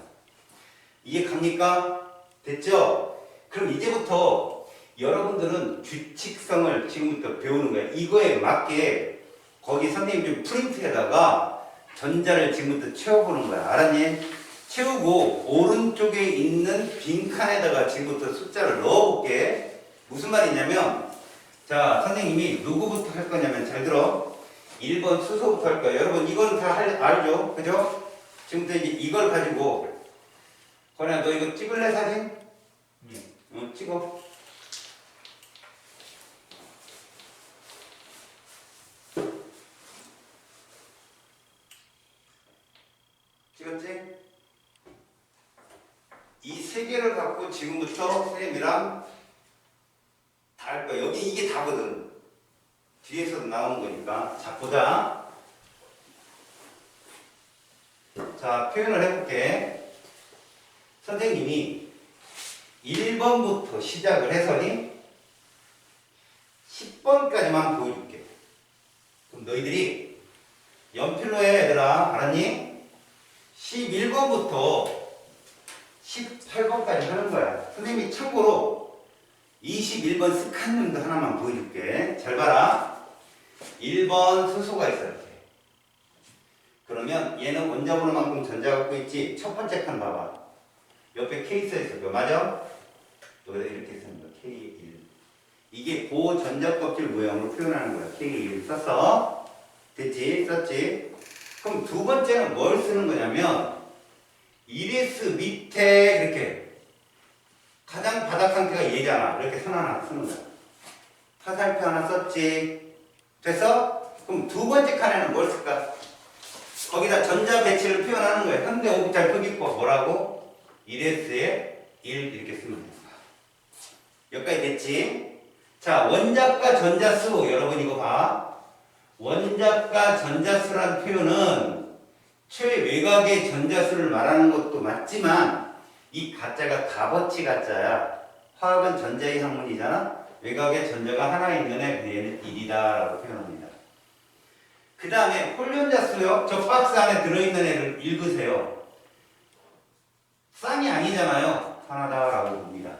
이해 갑니까? 됐죠? 그럼 이제부터 여러분들은 규칙성을 지금부터 배우는 거야. 이거에 맞게 거기 선생님 좀 프린트에다가 전자를 지금부터 채워보는 거야. 알았니? 채우고 오른쪽에 있는 빈칸에다가 지금부터 숫자를 넣어볼게. 무슨 말이냐면, 자, 선생님이 누구부터 할 거냐면, 잘 들어. 1번 수소부터 할 거야. 여러분, 이건 다 알죠? 그죠? 지금부터 이제 이걸 가지고, 건우야, 너 이거 찍을래, 사진? 응, 찍어. 찍었지? 이 세 개를 갖고 지금부터 선생님이랑 다 할 거야. 여기 이게 다거든. 뒤에서도 나오는 거니까. 자, 보자. 자, 표현을 해볼게. 선생님이 1번부터 시작을 해서니 10번까지만 보여줄게. 그럼 너희들이 연필로 해, 얘들아. 알았니? 11번부터 18번까지 하는 거야. 선생님이 참고로 21번 스칸num도 하나만 보여줄게. 잘 봐라. 1번 수소가 있어, 이렇게. 그러면 얘는 원자번호만큼 전자 갖고 있지. 첫 번째 칸 봐봐. 옆에 K 써있어. 그거 맞아? 여기다 이렇게 쓰는 거야. K1. 이게 고전자 껍질 모양으로 표현하는 거야. K1 썼어. 됐지? 썼지? 그럼 두 번째는 뭘 쓰는 거냐면 1s 밑에 이렇게 가장 바닥 상태가 얘잖아. 이렇게 선 하나 쓰는 거야. 화살표 하나 썼지. 됐어? 그럼 두 번째 칸에는 뭘 쓸까? 거기다 전자 배치를 표현하는 거야. 현대 오비탈 흡입법 뭐라고? 1s에 1 이렇게 쓰면 돼. 여기까지 됐지? 자, 원자과 전자수. 여러분 이거 봐. 원자과 전자수라는 표현은 최외곽의 전자수를 말하는 것도 맞지만 이 가짜가 값어치 가짜야. 화학은 전자의 학문이잖아. 외곽에 전자가 하나 있는 애, 얘는 1이다 라고 표현합니다. 그 다음에 홀연자수요. 저 박스 안에 들어있는 애를 읽으세요. 쌍이 아니잖아요. 하나다 라고 봅니다.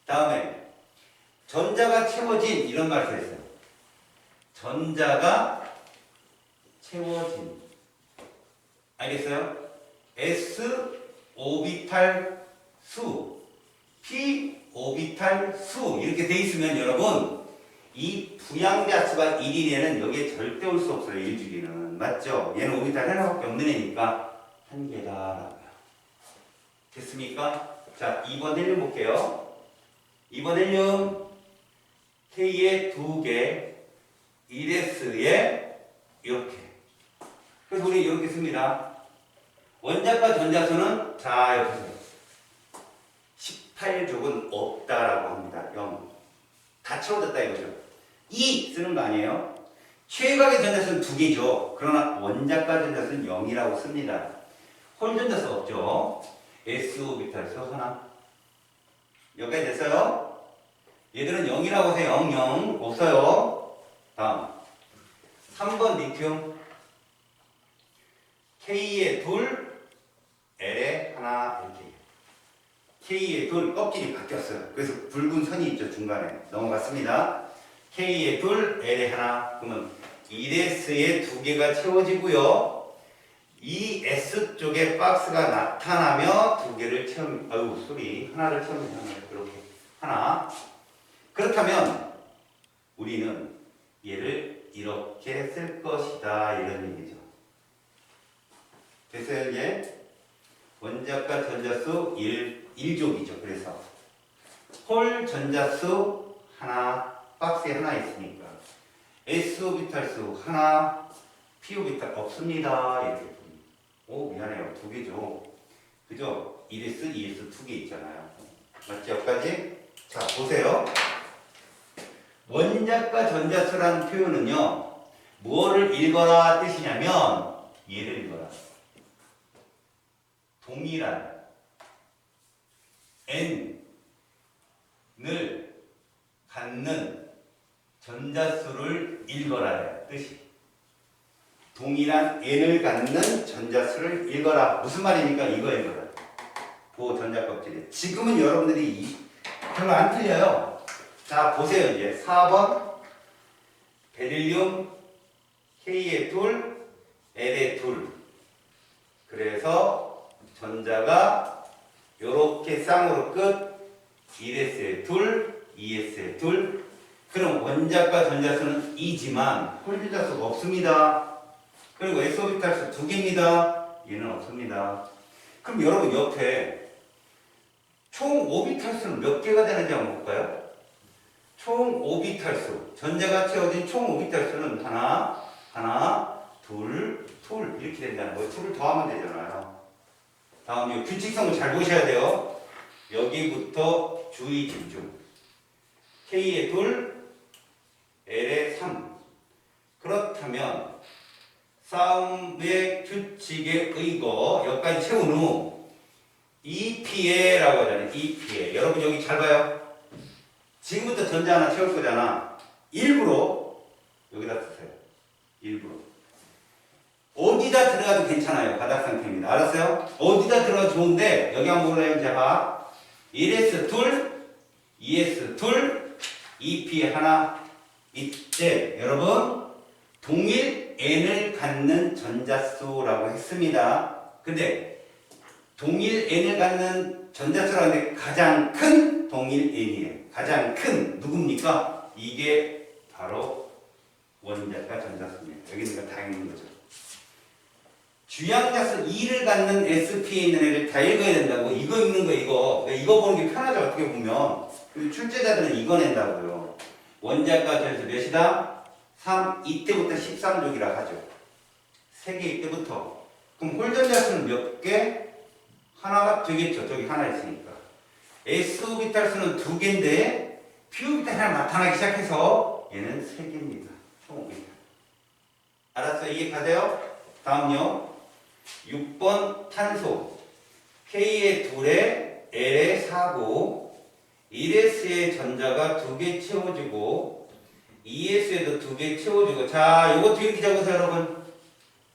다음에 전자가 채워진 이런 말 써있어요. 전자가 채워진. 알겠어요? S 오비탈 수, P 오비탈 수 이렇게 돼 있으면 여러분 이 부양자수가 1인 애는 여기에 절대 올 수 없어요. 1주기는. 맞죠? 얘는 오비탈 하나밖에 없는 애니까 한 개다라고요. 됐습니까? 자, 2번 헬륨 볼게요. 2번 헬륨 K에 2개 1S에 이렇게. 그래서 우리 이렇게 씁니다. 원자과 전자수는 자 옆에서 18족은 없다라고 합니다. 0. 다 채워졌다 이거죠. 2 쓰는 거 아니에요? 최외곽의 전자수는 2개죠. 그러나 원자과 전자수는 0이라고 씁니다. 홀전자수 없죠. S오비탈수 하나. 여기까지 됐어요? 얘들은 0이라고 하세요. 0, 0 없어요. 다음 3번 리튬 K에 둘 L에 하나 이렇게. K에 둘 껍질이 바뀌었어요. 그래서 붉은 선이 있죠. 중간에 넘어갔습니다. K에 둘 L에 하나. 그러면 1S에 2개가 채워지고요. 이 S 쪽에 박스가 나타나며 2개를 채우면 아유 소리 하나를 채우면 이렇게 하나. 그렇다면 우리는 얘를 이렇게 쓸 것이다 이런 얘기죠. 됐어요 이제? 원자과 전자수 1족이죠. 그래서 홀 전자수 하나, 박스에 하나 있으니까 S 오비탈 수 하나, P 오비탈 없습니다. 이렇게. 오, 미안해요. 두 개죠. 그죠? 1S, 2S 두 개 있잖아요. 맞죠? 여기까지? 자, 보세요. 원자과 전자수라는 표현은요, 뭐를 읽어라 뜻이냐면, 얘를 읽어라. 동일한 N을 갖는 전자수를 읽어라 뜻이. 동일한 N을 갖는 전자수를 읽어라. 무슨 말입니까? 이거 읽어라. 전자 껍질에. 지금은 여러분들이 별로 안 틀려요. 자, 보세요. 이제 4번 베릴륨 K에 둘, L에 둘. 그래서 전자가 요렇게 쌍으로 끝 1S에 둘, 2S에 둘. 그럼 원자과 전자수는 2지만 홀전자수가 없습니다. 그리고 S 오비탈수 두 개입니다. 얘는 없습니다. 그럼 여러분 옆에 총 오비탈수는 몇 개가 되는지 한번 볼까요? 총 오비탈수, 전자가 채워진 총 오비탈수는 하나, 둘 이렇게 된다는 거예요. 둘을 더하면 되잖아요. 다음 이 규칙성을 잘 보셔야 돼요. 여기부터 주의 집중. K에 둘, L에 3. 그렇다면 싸움의 규칙에 의거 여기까지 채운 후 EPA라고 하잖아요. EPA. 여러분 여기 잘 봐요. 지금부터 전자 하나 채울 거잖아. 일부러 여기다 쓰세요. 일부러. 어디다 들어가도 괜찮아요. 바닥 상태입니다. 알았어요? 어디다 들어가도 좋은데 여기 한번 보세요. 자, 1S 둘, 2S 둘, EP 하나. 이때 여러분 동일 N을 갖는 전자수라고 했습니다. 근데 동일 N을 갖는 전자수라고 하는데 가장 큰 동일 N이에요. 가장 큰 누굽니까? 이게 바로 원자과 전자수입니다. 여기 있는 거 다 있는 거죠. 주양자수 2를 갖는 SP에 있는 애를 다 읽어야 된다고. 이거 읽는 거 이거 보는 게 편하죠. 어떻게 보면. 그리고 출제자들은 이거 낸다고요. 원자과 전자수 몇이다? 3, 이때부터 13족이라 하죠. 3개 이때부터. 그럼 홀전자수는 몇 개? 하나가 되겠죠. 저기 하나 있으니까. S 오비탈수는 2개인데 P 오비탈 하나 나타나기 시작해서 얘는 3개입니다. 총 오비탈. 알았어요? 이해가세요? 다음요. 6번 탄소. K에 둘에 L에 4고 1S의 전자가 2개 채워지고 2S에도 2개 채워주고. 자, 요것도 이렇게 적으세요, 여러분.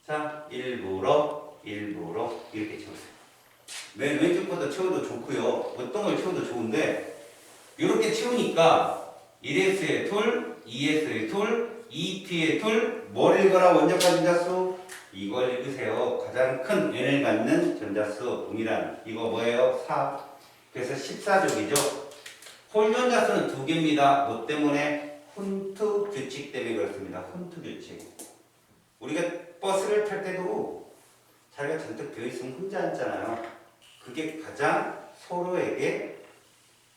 자, 일부러 이렇게 채우세요. 왼쪽부터 채워도 좋고요. 어떤 걸 채워도 좋은데 이렇게 채우니까 1S에 둘, 2S에 둘, 2P에 둘. 뭘 읽어라? 원자과 전자수. 이걸 읽으세요. 가장 큰 N을 갖는 전자수 동일한. 이거 뭐예요? 4. 그래서 14족이죠. 홀전자수는 2개입니다. 뭐 때문에? 훈트 규칙 때문에 그렇습니다. 훈트 규칙. 우리가 버스를 탈 때도 자리가 잔뜩 비어있으면 혼자 앉잖아요. 그게 가장 서로에게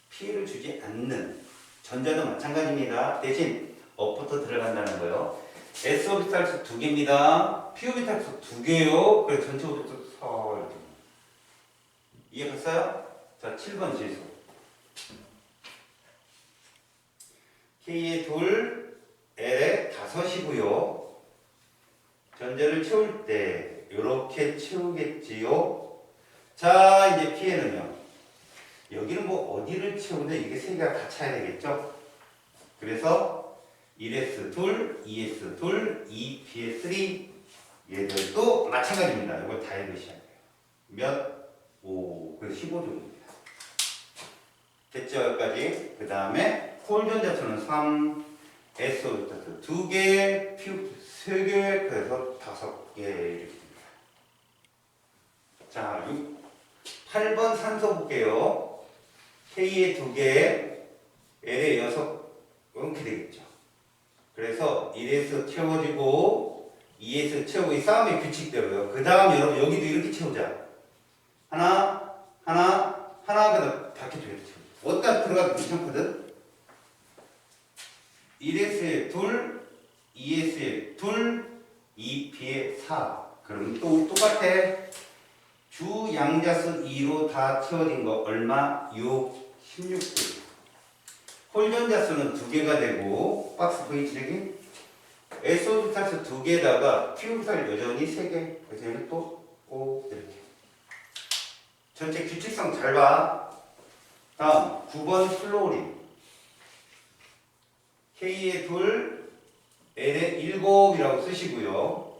피해를 주지 않는. 전자도 마찬가지입니다. 대신 업부터 들어간다는 거예요. S 오비탈수 2개입니다. P 오비탈수 2개요. 그래서 전체 오비탈수 4 이렇게. 이해갔어요? 자, 7번 질소. K에 둘, L에 5이고요. 전자를 채울 때 이렇게 채우겠지요. 자, 이제 P에는요. 여기는 뭐 어디를 채우는데 이게 세 개가 다 차야 되겠죠. 그래서 1S 둘, 2S 둘, 2P에 3. 얘들도 마찬가지입니다. 이걸 다 읽으셔야 돼요. 몇? 5. 그래서 15종입니다. 됐죠? 여기까지. 그 다음에 홀전자수는 3, S 오비탈수 2개, P 오비탈수 3개, 그래서 5개 이렇게 됩니다. 자, 8번 산소 볼게요. K에 2개, L에 6, 이렇게 되겠죠. 그래서 1에서 채워지고 2에서 채우고 이 싸움의 규칙대로요. 그 다음 여러분 여기도 이렇게 채우자. 하나, 그다음 밖에 두 개도 채우자. 어디다 들어가도 괜찮거든? 1S에 둘, 2S에 둘, 2P에 4. 그럼 또 똑같아. 주 양자수 2로 다 채워진 거 얼마? 6, 16개. 홀전자수는 2개가 되고 박스 보이지 여기? SO부터서 2개에다가 Q부터 여전히 3개. 그래서 얘는 또 5 이렇게. 전체 규칙성 잘 봐. 다음 9번 플로린. K에 둘, L에 7이라고 쓰시고요.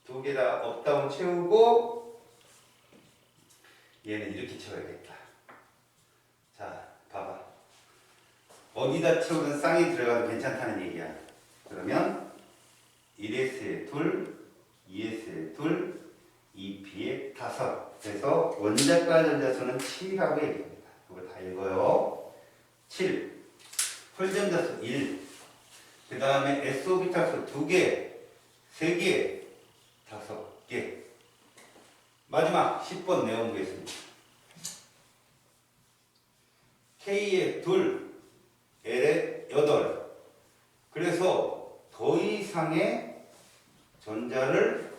2개다 업다운 채우고 얘는 이렇게 채워야겠다. 자, 봐봐. 어디다 채우든 쌍이 들어가도 괜찮다는 얘기야. 그러면 1S에 둘, 2S에 둘, 2P에 5. 그래서 원자과 전자수는 7이라고 얘기합니다. 이거 다 읽어요. 7. 홀전자수 1. 그 다음에 SO비탈수 2개, 3개, 5개. 마지막 10번 내어보겠습니다. K에 둘, L에 8. 그래서 더 이상의 전자를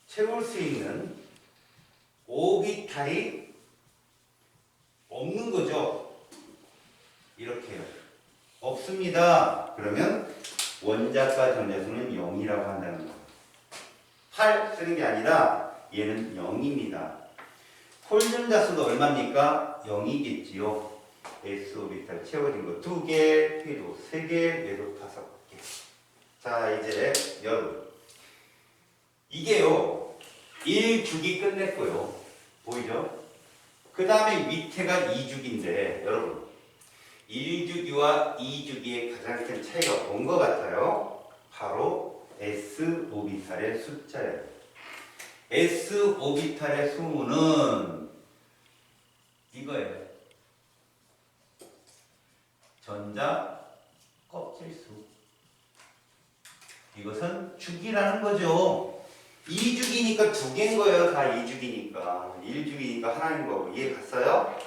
채울 수 있는 오비탈이 없는 거죠. 이렇게요. 없습니다. 그러면 원자과 전자수는 0이라고 한다는 거예요. 8 쓰는 게 아니라 얘는 0입니다. 홀전자수도 얼마입니까? 0이겠지요. S오비탈 채워진 거 2개, P도 3개, 얘도 5개. 자, 이제 여러분. 이게요. 1주기 끝냈고요. 보이죠? 그 다음에 밑에가 2주기인데 여러분 1주기와 2주기의 가장 큰 차이가 뭔 것 같아요? 바로 S오비탈의 숫자예요. S오비탈의 수는 이거예요. 전자 껍질수. 이것은 주기라는 거죠. 2주기니까 2개인 거예요. 다 2주기니까. 1주기니까 하나인 거고. 이해 갔어요?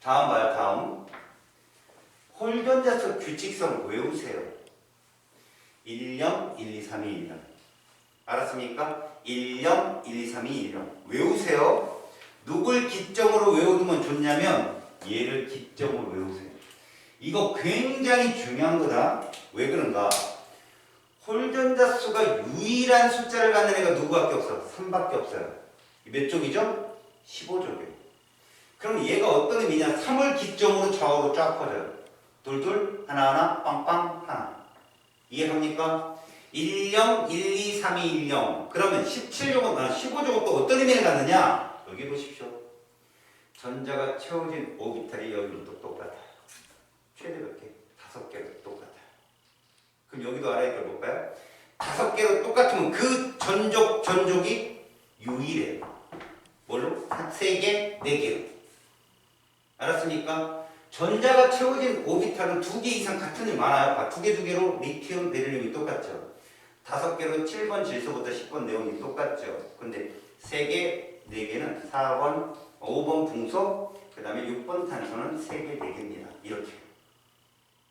다음 봐요. 다음. 홀전자수 규칙성 외우세요. 10, 1, 2, 3, 2, 1, 0. 알았습니까? 10, 1, 2, 3, 2, 1, 0. 외우세요. 누굴 기점으로 외우면 좋냐면 얘를 기점으로 외우세요. 이거 굉장히 중요한 거다. 왜 그런가? 홀전자수가 유일한 숫자를 갖는 애가 누구밖에 없어? 3밖에 없어요. 몇 쪽이죠? 15쪽이에요. 그럼 얘가 어떤 의미냐? 3을 기점으로 좌우로 쫙 퍼져요. 둘둘, 하나하나, 빵빵, 하나. 이해합니까? 10, 1, 2, 3, 2, 1, 0. 그러면 17조건, 15조건 또 어떤 의미를 갖느냐? 여기 보십시오. 전자가 채워진 오비탈이 여기로 또 똑같아요. 최대 몇 개? 5개로 똑같아요. 그럼 여기도 알아야 볼까요? 5개로 똑같으면 그 전족이 유일해요. 뭘로? 3개, 4개로. 알았습니까? 전자가 채워진 오비탈은 2개 이상 같은 일 많아요. 2개로 리튬, 베릴륨이 똑같죠. 5개로 7번 질소부터 10번 내용이 똑같죠. 근데 3개, 4개는 4번, 5번 붕소, 그 다음에 6번 탄소는 3개, 4개입니다. 이렇게.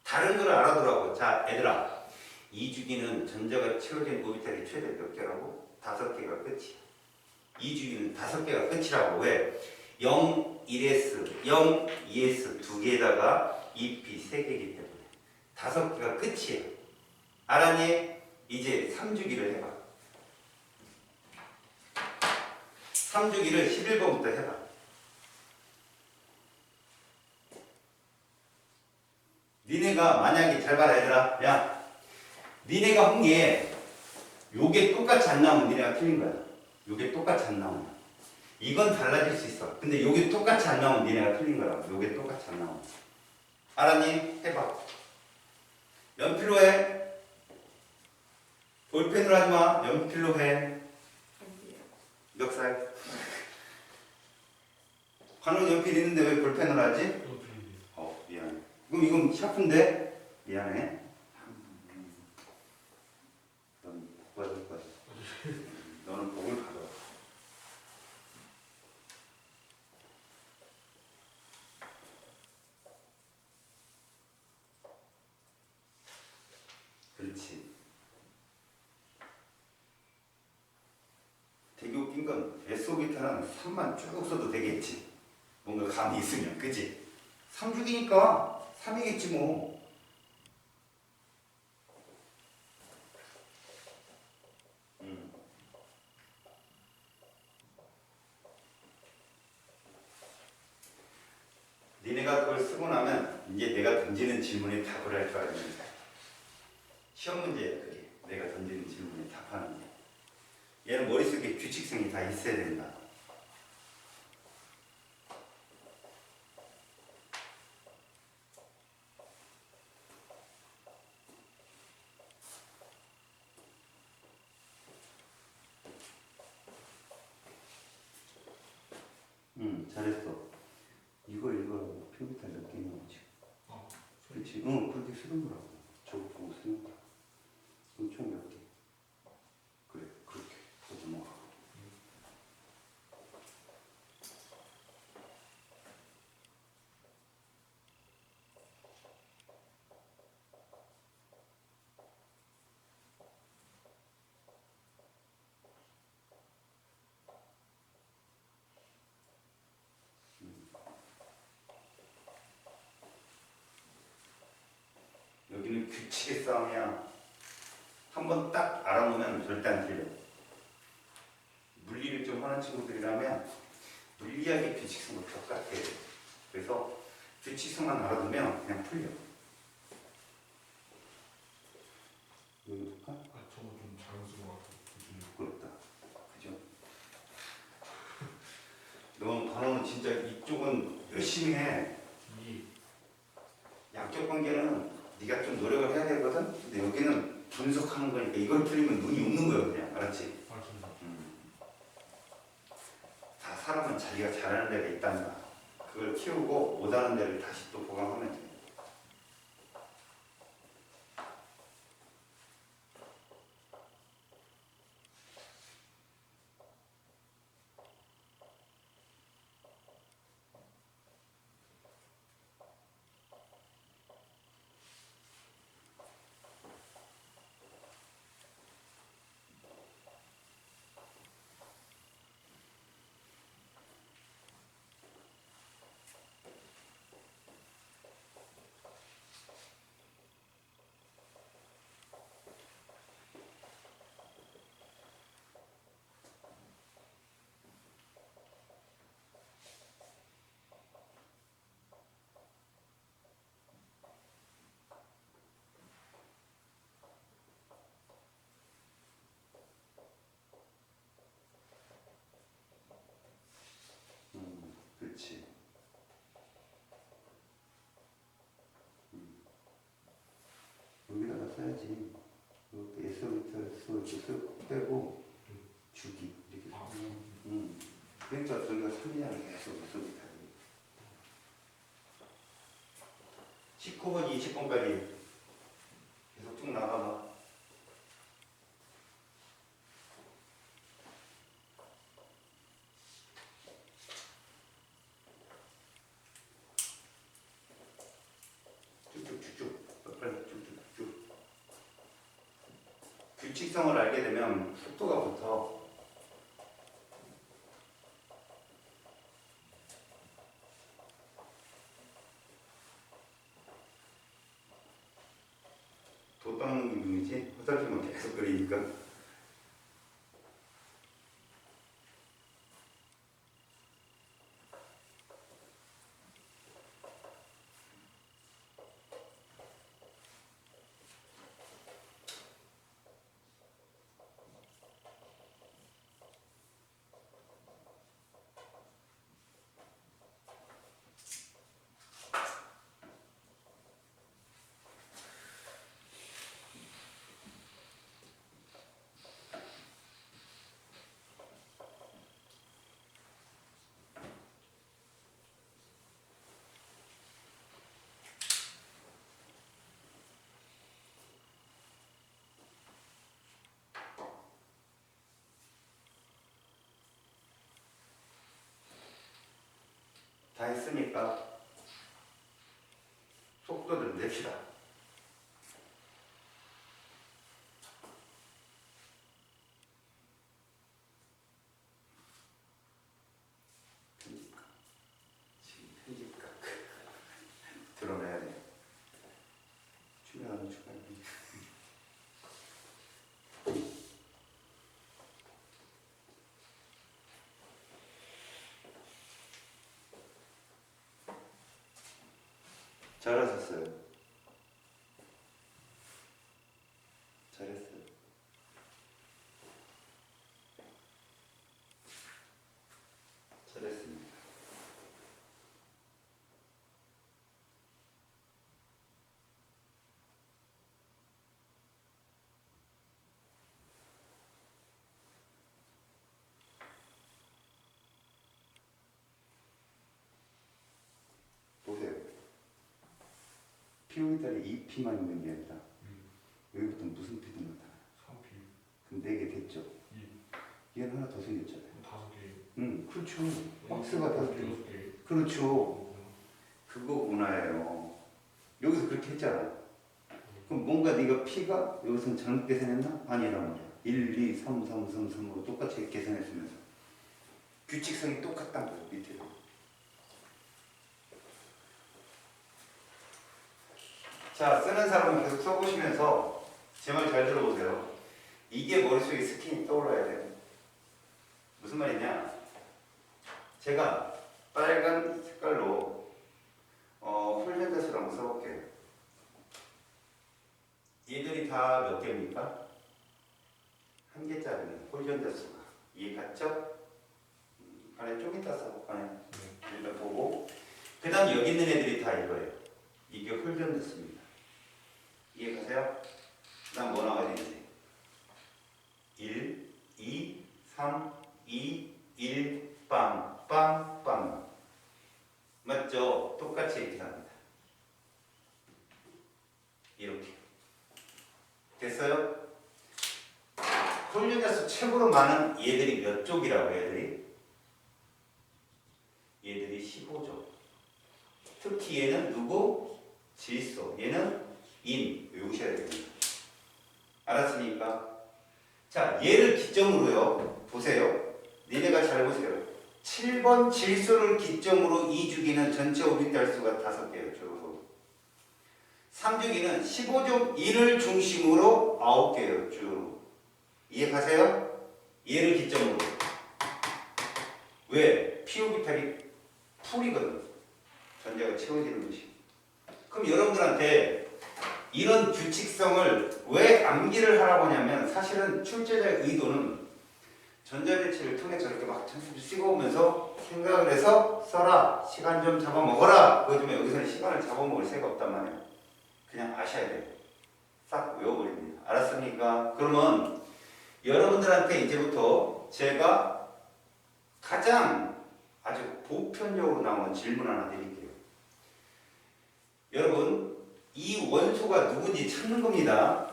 다른 걸 알아두라고. 자, 얘들아. 2주기는 전자가 채워진 오비탈이 최대 몇 개라고? 5개가 끝이야. 2주기는 5개가 끝이라고. 왜? 0, 1S, 0, 2S 2개에다가 2P 3개이기 때문에 5개가 끝이에요. 알았니? 이제 3주기를 해봐. 3주기를 11번부터 해봐. 니네가 만약에 잘 봐라 얘들아. 야, 니네가 한 게 요게 똑같이 안 나오면 니네가 틀린 거야. 요게 똑같이 안 나오면. 이건 달라질 수 있어. 근데 요게 똑같이 안 나오면 니네가 틀린 거야. 요게 똑같이 안 나오면. 알았니? 해봐. 연필로 해. 볼펜으로 하지 마. 연필로 해. 멱살. 관우 연필 있는데 왜 볼펜으로 하지? 미안해. 그럼 이건 샤프인데? 미안해. 넌 복받을 거야. 너는 복을 가져와. S미터는 3만 쭉 써도 되겠지. 뭔가 감이 있으면, 그치? 3주기니까 3이겠지 뭐. 니네가 그걸 쓰고 나면 이제 내가 던지는 질문에 답을 할 줄 알면 돼. 시험 문제야 그게. 내가 던지는 질문에 답하는 게. 얘는 머릿속에 규칙성이 다 있어야 된다. 잘했어. 이거 표기탈 몇 개 나오지? 그렇지. 그렇게 쓰는 거라고. 저거 보고 쓰는 거야. 총 몇 개? 그래, 그렇게. 넘어가. 여기는 규칙의 싸움이야. 한번 딱 알아보면 절대 안 틀려. 물리를 좀 하는 친구들이라면 물리학의 규칙성도 똑같아. 그래서 규칙성만 알아두면 그냥 풀려. 여기 볼까? 저거 좀 잘못 쓴것 같아. 부끄럽다. 그죠? 너 단어는 진짜 이쪽은 열심히 해. 양적 관계는 네가 좀 노력을 해야 되거든. 근데 여기는 분석하는 거니까 이걸 풀리면 눈이 없는 거야 그냥. 알았지? 맞습니다. 다 사람은 자기가 잘하는 데가 있단다. 그걸 키우고 못하는 데를 다시 또 보강하면 돼. 그렇지. 여기다가 써야지. S부터 이렇게 빼고 주기 이렇게. 그러니까 저희가 3이라는 계속 S부터 19번, 20번까지 계속 쭉 나가봐. 쭉쭉쭉쭉 빨리 쭉쭉쭉. 규칙성을 알게 되면 속도가 붙어. 도 닦는 기분이지? 화살표만 계속 그리니까. 다 했으니까 속도를 냅시다. 맞았어요. 잘했어요. 잘했습니다. 보세요. P 오비탈이 2P만 있는 게 아니라 여기부터 무슨 P도 나타나요. 3P 그럼 4개 됐죠. 2 얘는 하나 더 생겼잖아요. 5개 그렇죠. 박스가 5개. 6개 그렇죠. 그거구나예요. 여기서 그렇게 했잖아. 그럼 뭔가 네가 P가 여기서 잘못 계산했나? 아니란 말이야. 1, 2, 3, 3, 3, 3으로 똑같이 계산했으면서 규칙성이 똑같단 거예요. 밑에도. 자, 쓰는 사람은 계속 써보시면서 제 말 잘 들어보세요. 이게 머릿속에 스킨이 떠올라야 돼요. 무슨 말이냐? 제가 빨간 색깔로 홀현자수를 한번 써볼게요. 얘들이 다 몇 개입니까? 한 개짜리는 홀현자수가. 이해 갔죠? 안에 좀 이따 써볼까요? 일단 보고 그 다음 여기 있는 애들이 다 이거예요. 이게 홀현자수입니다. 이해 가세요? 그 다음 뭐 나와야 되는지 1, 2, 3, 2, 1, 빵, 빵, 빵. 맞죠? 똑같이 이렇게 합니다. 이렇게. 됐어요? 홀연자수 최고로 많은 얘들이 몇 쪽이라고 얘들이? 얘들이 15쪽. 특히 얘는 누구? 질소. 얘는 인. 외우셔야 됩니다. 알았습니까? 자, 얘를 기점으로요. 보세요. 니네가 잘 보세요. 7번 질소를 기점으로 2주기는 전체 오비탈 수가 5개예요. 쭉. 3주기는 15족 1을 중심으로 9개예요. 쭉. 이해 가세요? 얘를 기점으로. 왜? P 오비탈이 풀이거든. 전자가 채워지는 것이. 그럼 여러분들한테 이런 규칙성을 왜 암기를 하라고 하냐면 사실은 출제자의 의도는 전자배치를 통해 저렇게 막 천수를 찍어오면서 생각을 해서 써라. 시간 좀 잡아먹어라. 그거지만 여기서는 시간을 잡아먹을 새가 없단 말이에요. 그냥 아셔야 돼요. 싹 외워버립니다. 알았습니까? 그러면 여러분들한테 이제부터 제가 가장 아주 보편적으로 나오는 질문 하나 드릴게요. 여러분 이 원소가 누군지 찾는 겁니다.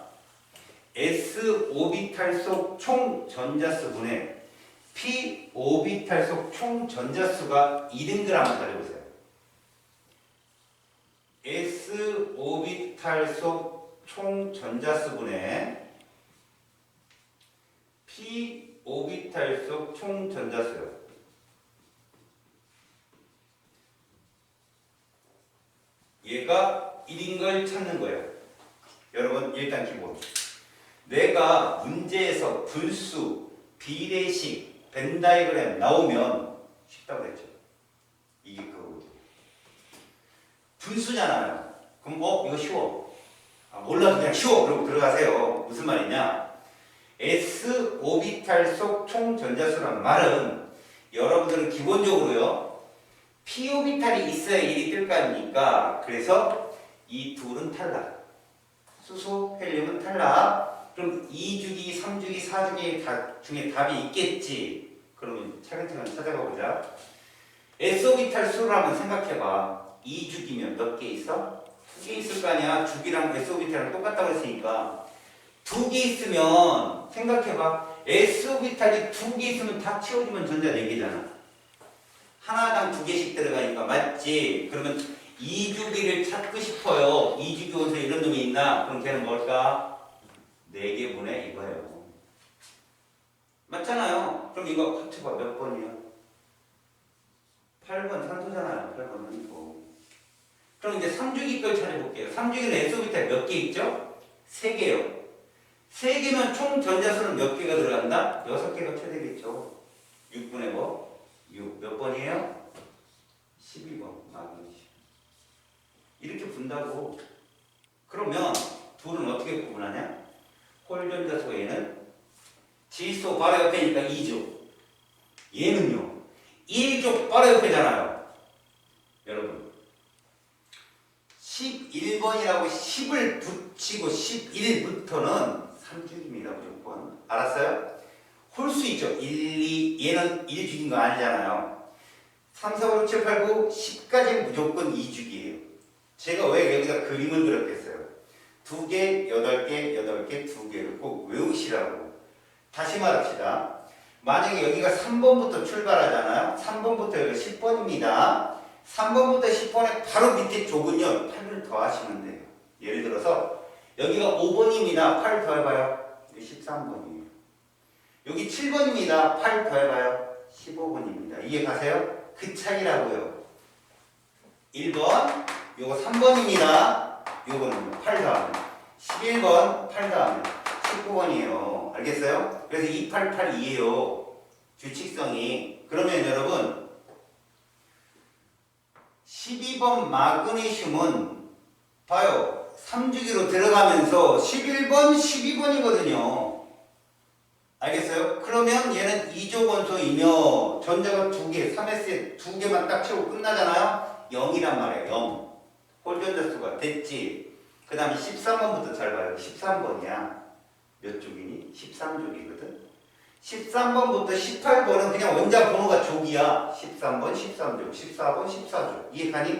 S 오비탈 속 총 전자수분에 P 오비탈 속 총 전자수가 2등급 한번 따져보세요. S 오비탈 속 총 전자수분에 P 오비탈 속 총 전자수요. 얘가 1인 걸 찾는 거예요. 여러분 일단 기본. 내가 문제에서 분수, 비례식, 벤다이그램 나오면 쉽다고 했죠. 이게 그거거든요. 분수잖아요. 그럼 이거 쉬워. 몰라도 그냥 쉬워. 그러고 들어가세요. 무슨 말이냐? S 오비탈 속 총 전자수란 말은 여러분들은 기본적으로요. P 오비탈이 있어야 1이 뜰 거 아닙니까? 그래서 이 둘은 탈락. 수소, 헬륨은 탈락. 그럼 2주기, 3주기, 4주기 중에 답이 있겠지. 그러면 차근차근 찾아가 보자. S오비탈 수를 한번 생각해봐. 2주기면 몇 개 있어? 2개 있을 거 아니야. 주기랑 S오비탈이랑 똑같다고 했으니까 2개 있으면 생각해봐. S오비탈이 2개 있으면 다 채워지면 전자 4개잖아. 하나당 2개씩 들어가니까 맞지? 그러면 2주기를 찾고 싶어요. 2주기 원소에 이런 놈이 있나? 그럼 걔는 뭘까? 4개분의 이거예요. 맞잖아요. 그럼 이거 합쳐봐. 몇 번이야? 8번 산소잖아요. 8번은 이거. 그럼 이제 3주기 걸 찾아볼게요. 3주기는 S오비탈 몇 개 있죠? 3개요. 3개면 총 전자수는 몇 개가 들어간다? 6개가 최대겠죠. 6분의 뭐? 6. 몇 번이에요? 12번. 이렇게 붙는 준다고. 그러면 둘은 어떻게 구분하냐? 홀전자수가 얘는 질소 바로 옆에니까 2조. 얘는요 1조 바로 옆에잖아요. 여러분 11번이라고 10을 붙이고 11부터는 3주기입니다. 무조건. 알았어요? 홀수 있죠. 1, 2 얘는 1주기인 거 아니잖아요. 3, 4, 5, 6, 7, 8, 9, 10까지 무조건 2주기예요. 제가 왜 여기다 그림을 그렸겠어요? 2개, 8개, 8개, 2개를 꼭 외우시라고. 다시 말합시다. 만약에 여기가 3번부터 출발하잖아요. 3번부터 여기가 10번입니다. 3번부터 10번의 바로 밑에 쪽은요 8을 더하시면 돼요. 예를 들어서 여기가 5번입니다. 8 더해봐요. 13번이에요. 여기 7번입니다. 8 더해봐요. 15번입니다. 이해 가세요? 그 차이라고요. 1번 요거 3번입니다. 요거는 8 더하면 11번 8 더하면 19번이에요. 알겠어요? 그래서 2882예요. 규칙성이. 그러면 여러분 12번 마그네슘은 봐요. 3주기로 들어가면서 11번, 12번이거든요. 알겠어요? 그러면 얘는 2조 원소이며 전자가 2개, 3S에 2개만 딱 채우고 끝나잖아요? 0이란 말이에요. 0. 홀전자 수가 됐지. 그 다음에 13번부터 잘 봐요. 13번이야. 몇 쪽이니? 13쪽이거든. 13번부터 18번은 그냥 원자 번호가 족이야. 13번, 13족, 14번, 14족. 이해가니?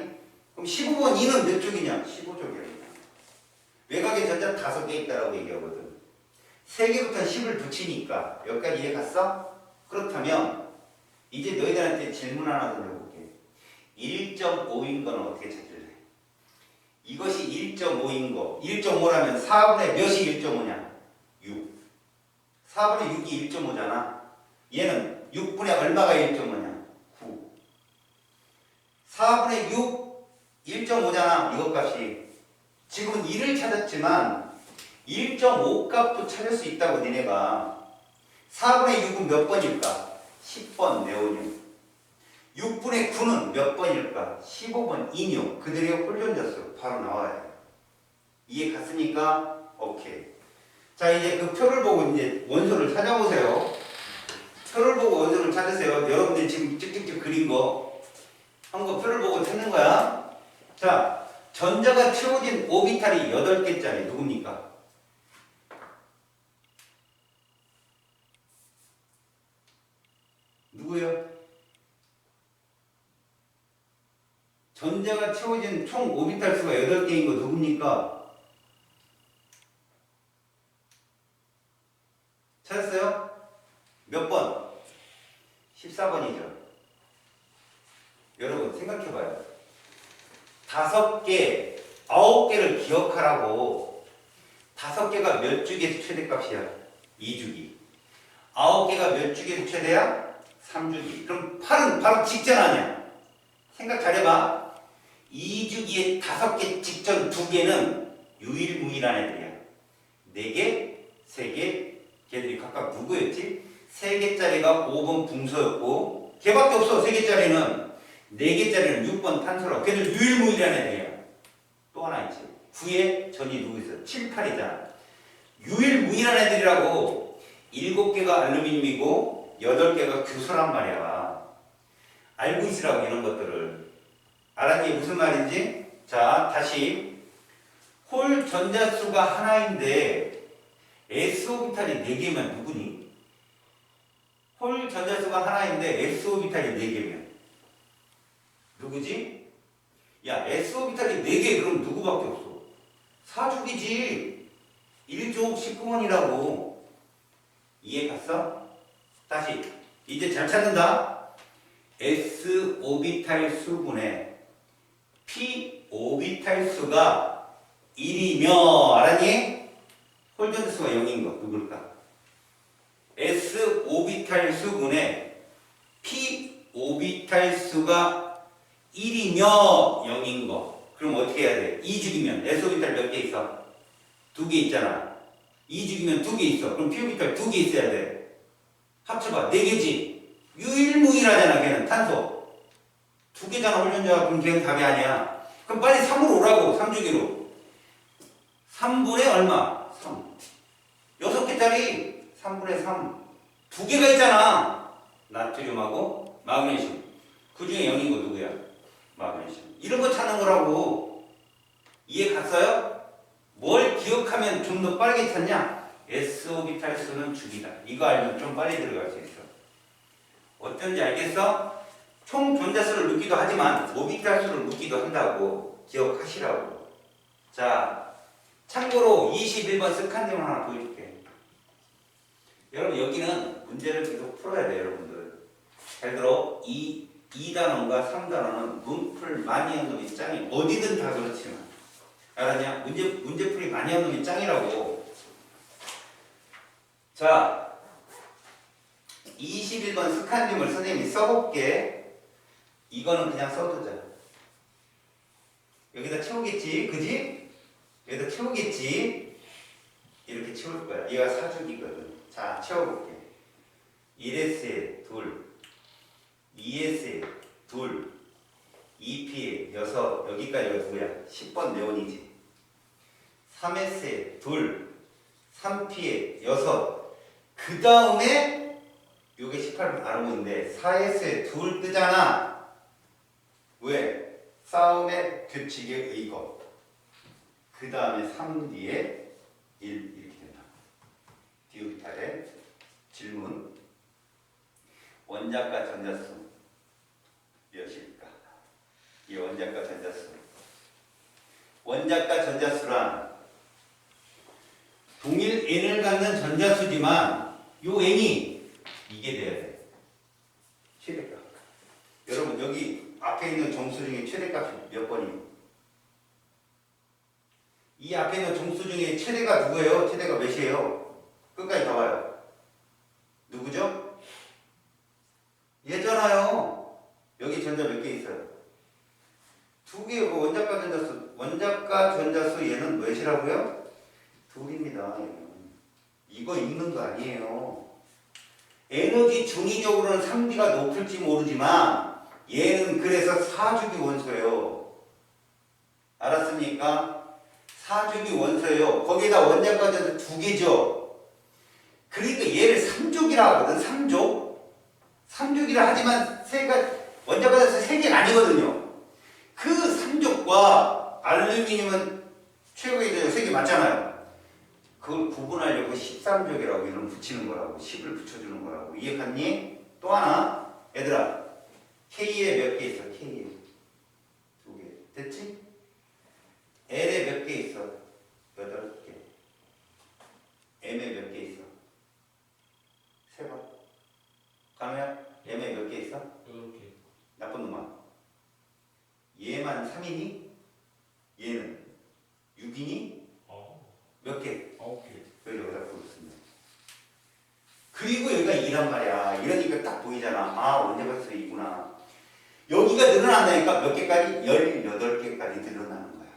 그럼 15번 2는 몇 쪽이냐? 15쪽이야. 외곽에 전자 5개 있다라고 얘기하거든. 3개부터 10을 붙이니까. 여기까지 이해 갔어? 그렇다면 이제 너희들한테 질문 하나 던져볼게. 1.5인 거는 어떻게 찾을래? 이것이 1.5인 거. 1.5라면 4분의 몇이 1.5냐? 6. 4분의 6이 1.5잖아. 얘는 6분의 얼마가 1.5냐? 9. 4분의 6, 1.5잖아. 이것 값이. 지금은 1을 찾았지만 1.5 값도 찾을 수 있다고 니네가. 4분의 6은 몇 번일까? 10번 네오늄. 6분의 9는 몇 번일까? 15번 이뇽. 그들의 홀전자수 바로 나와요. 이해 갔습니까? 오케이. 자, 이제 그 표를 보고 이제 원소를 찾아보세요. 표를 보고 원소를 찾으세요. 여러분들이 지금 찍찍찍 그린 거 한 거 표를 보고 찾는 거야. 자, 전자가 채워진 오비탈이 8개짜리 누굽니까? 누구요? 전자가 채워진 총 오비탈 수가 8개인 거 누굽니까? 찾았어요? 몇 번? 14번이죠. 여러분 생각해봐요. 5개, 9개를 기억하라고. 5개가 몇 주기에서 최대값이야? 2주기. 9개가 몇 주기에서 최대야? 3주기. 그럼 8은 바로 직전 아니야? 생각 잘해봐. 2주기에 5개 직전 2개는 유일무이한 애들이야. 4개, 3개, 걔들이 각각 누구였지? 3개짜리가 5번 붕소였고 걔밖에 없어. 3개짜리는. 4개짜리는 6번 탄소라고. 걔들 유일무이한 애들이야. 또 하나 있지. 9에 전이 누구 있어? 7, 8이잖아. 유일무이한 애들이라고. 7개가 알루미늄이고 8개가 규소란 말이야. 알고 있으라고 이런 것들을. 알았니? 무슨 말인지? 자, 다시. 홀 전자수가 하나인데 S오비탈이 4개면 누구니? 홀 전자수가 하나인데 S오비탈이 4개면 누구지? 야, S오비탈이 4개 그럼 누구밖에 없어? 4족이지. 1족 19번이라고. 이해 갔어? 다시. 이제 잘 찾는다. S오비탈 수분에 P오비탈 수가 1이며 알았니? 홀전자 수가 0인 거 누굴까? S오비탈 수분에 P오비탈 수가 1이며 0인 거. 그럼 어떻게 해야 돼? 2주기면 S오비탈 몇 개 있어? 2개 있잖아. 2주기면 2개 있어. 그럼 P오비탈 2개 있어야 돼. 합쳐봐. 4개지. 유일무이하잖아. 걔는 탄소. 2개잖아 홀전자가. 그럼 걔는 답이 아니야. 그럼 그럼 빨리 3으로 오라고. 3주기로. 3분의 얼마? 3. 6개짜리 3분의 3. 두 개가 있잖아. 나트륨하고 마그네슘. 그 중에 0인 거 누구야? 마그네슘. 이런 거 찾는 거라고. 이해 갔어요? 뭘 기억하면 좀 더 빠르게 찾냐? S오비탈 수는 주기다. 이거 알면 좀 빨리 들어갈 수 있어. 어쩐지 알겠어? 총 전자수를 묻기도 하지만 오비탈 수를 묻기도 한다고 기억하시라고. 자, 참고로 21번 스칸디움 하나 보여줄게. 여러분 여기는 문제를 계속 풀어야 돼요. 여러분들 잘 들어. 2단원과 3단원은 문풀 많이 한 놈이 짱이. 어디든 다 그렇지만 알았냐? 문제풀이 많이 한 놈이 짱이라고. 자, 21번 스칸디움을 선생님이 써볼게. 이거는 그냥 써두자. 여기다 채우겠지, 그지? 여기다 채우겠지. 이렇게 채울 거야. 얘가 사주기거든. 자, 채워볼게. 1S에 2, 2S에 2, 2P에 6, 여기까지가 누구야? 10번 네온이지. 3S에 2, 3P에 6, 그 다음에 요게 18번 알고 있는데 4S에 2 뜨잖아. 왜? 싸움의 규칙에 의거. 그 다음에 3D에 1 이렇게 된다. 디오비탈의 질문. 원자과 전자수 몇일까? 이 원자과 전자수. 원자과 전자수란 동일 n을 갖는 전자수지만 요 n이 이게 돼야 돼. 최대값. 여러분 여기 앞에 있는 정수 중에 최대값이 몇 번이에요? 이 앞에 있는 정수 중에 최대가 누구예요? 최대가 몇이에요? 끝까지 나와요. 누구죠? 얘잖아요. 여기 전자 몇 개 있어요? 2개고 원자과 전자수. 원자과 전자수 얘는 몇이라고요? 2입니다. 얘는. 이거 읽는 거 아니에요. 에너지 중위적으로는 3D가 높을지 모르지만 얘는 그래서 4주기 원소예요. 알았습니까? 4주기 원소예요. 거기에다 원자과 전자수 2개죠. 그러니까 얘를 3족이라 하거든. 3족. 3족이라 하지만 원자과 전자수 3개가 아니거든요. 그 3족과 알루미늄은 최고의 전자 3개 맞잖아요. 그걸 구분하려고 13족이라고 이름 붙이는 거라고. 10을 붙여주는 거라고. 이해갔니? 또 하나. 얘들아. K에 몇 개 있어? K에 2개. 됐지? L에 몇 개 있어? 8개. M에 몇 개 있어? 3번. 가면 M에 몇 개 있어? 8개. 나쁜 놈아. 얘만 3이니? 얘는 6이니? 몇 개? 9개. 여기 여기다 부르습니다. 그리고 여기가 2란 말이야. 이러니까 딱 보이잖아. 아, 원자과수 2구나. 여기가 늘어난다니까 몇 개까지? 18개까지 늘어나는 거야.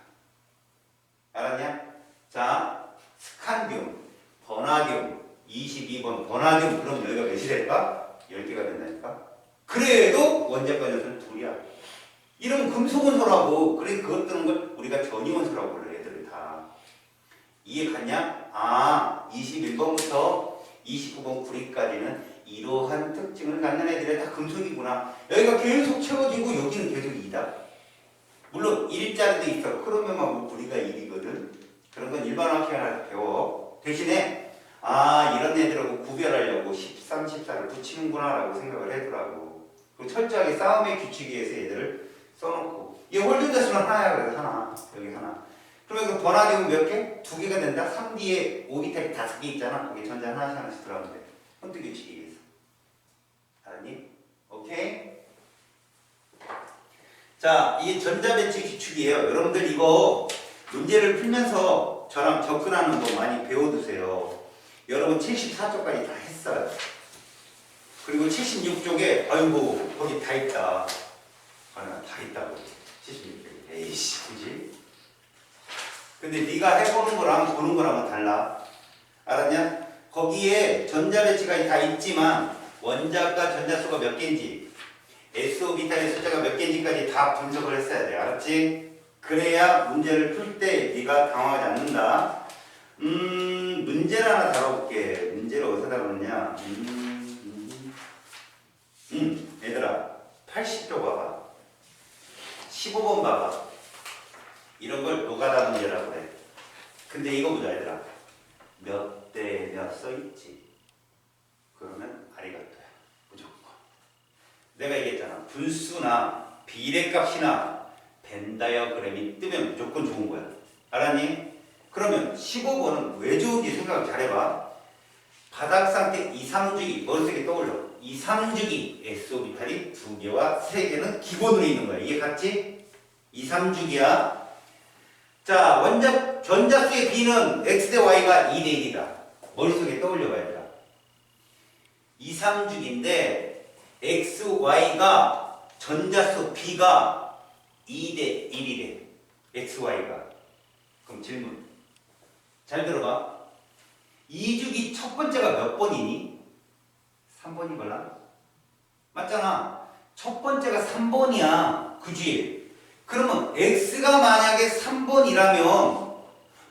알았냐? 자, 스칸디움, 버나디움, 22번 버나디움. 그럼 여기가 몇이 될까? 10개가 된다니까? 그래도 원자과 전자수는 2이야. 이러면 금속원소라고. 그래서 그것 뜨는 걸 우리가 전이원소라고 불러. 얘들을 다. 이해 갔냐? 아, 21번부터 29번 구리까지는 이러한 특징을 갖는 애들이 다 금속이구나. 여기가 계속 채워지고 여기는 계속 2다. 물론 일자리도 있어. 크로미움하고 구리가 1이거든. 그런 건 일반화학 하나 배워. 대신에 아, 이런 애들하고 구별하려고 13, 14를 붙이는구나 라고 생각을 해두라고. 그리고 철저하게 싸움의 규칙에 의해서 애들을 써놓고. 얘 홀전자수는 하나야. 그래서 하나. 여기 하나. 그러면 그 버나디움 몇 개? 2개가 된다. 3D에 오비탈이 5개 있잖아. 거기 전자 하나씩 들어가면 돼. 혼트 규칙에 의해서. 알았니? 오케이? 자, 이게 전자 배치 규칙이에요. 여러분들 이거 문제를 풀면서 저랑 접근하는 거 많이 배워두세요. 여러분 74쪽까지 다 했어요. 그리고 76쪽에 아이고 거기 다 있다. 다 있다고. 76쪽에. 에이씨, 그지? 근데 네가 해보는 거랑 보는 거랑은 달라. 알았냐? 거기에 전자 배치가 다 있지만 원자과 전자수가 몇 개인지 SO비탈의 숫자가 몇 개인지까지 다 분석을 했어야 돼. 알았지? 그래야 문제를 풀 때 네가 당황하지 않는다. 문제를 하나 다뤄볼게. 문제를 어디서 다루느냐? 얘들아, 80조 봐봐. 15번 봐봐. 이런 걸 노가다 문제라고 해. 근데 이거 보자, 얘들아. 몇 대 몇 써있지? 그러면 아리가또야. 무조건. 내가 얘기했잖아. 분수나 비례값이나 벤 다이어그램이 뜨면 무조건 좋은 거야. 알았니? 그러면 15번은 왜 좋은지 생각을 잘해봐. 바닥 상태 2, 3주기 머릿속에 떠올려. 2, 3주기 SO비탈이 2개와 3개는 기본으로 있는 거야. 이게 같지? 2, 3주기야. 자, 원자 전자수의 B는 X 대 Y가 2 대 1이다. 머릿속에 떠올려봐야 돼. 2, 3주기인데 X, Y가 전자수 B가 2 대 1이래. X, Y가. 그럼 질문. 잘 들어봐. 2주기 첫 번째가 몇 번이니? 3번이걸라? 맞잖아. 첫 번째가 3번이야. 그지? 그러면 X가 만약에 3번이라면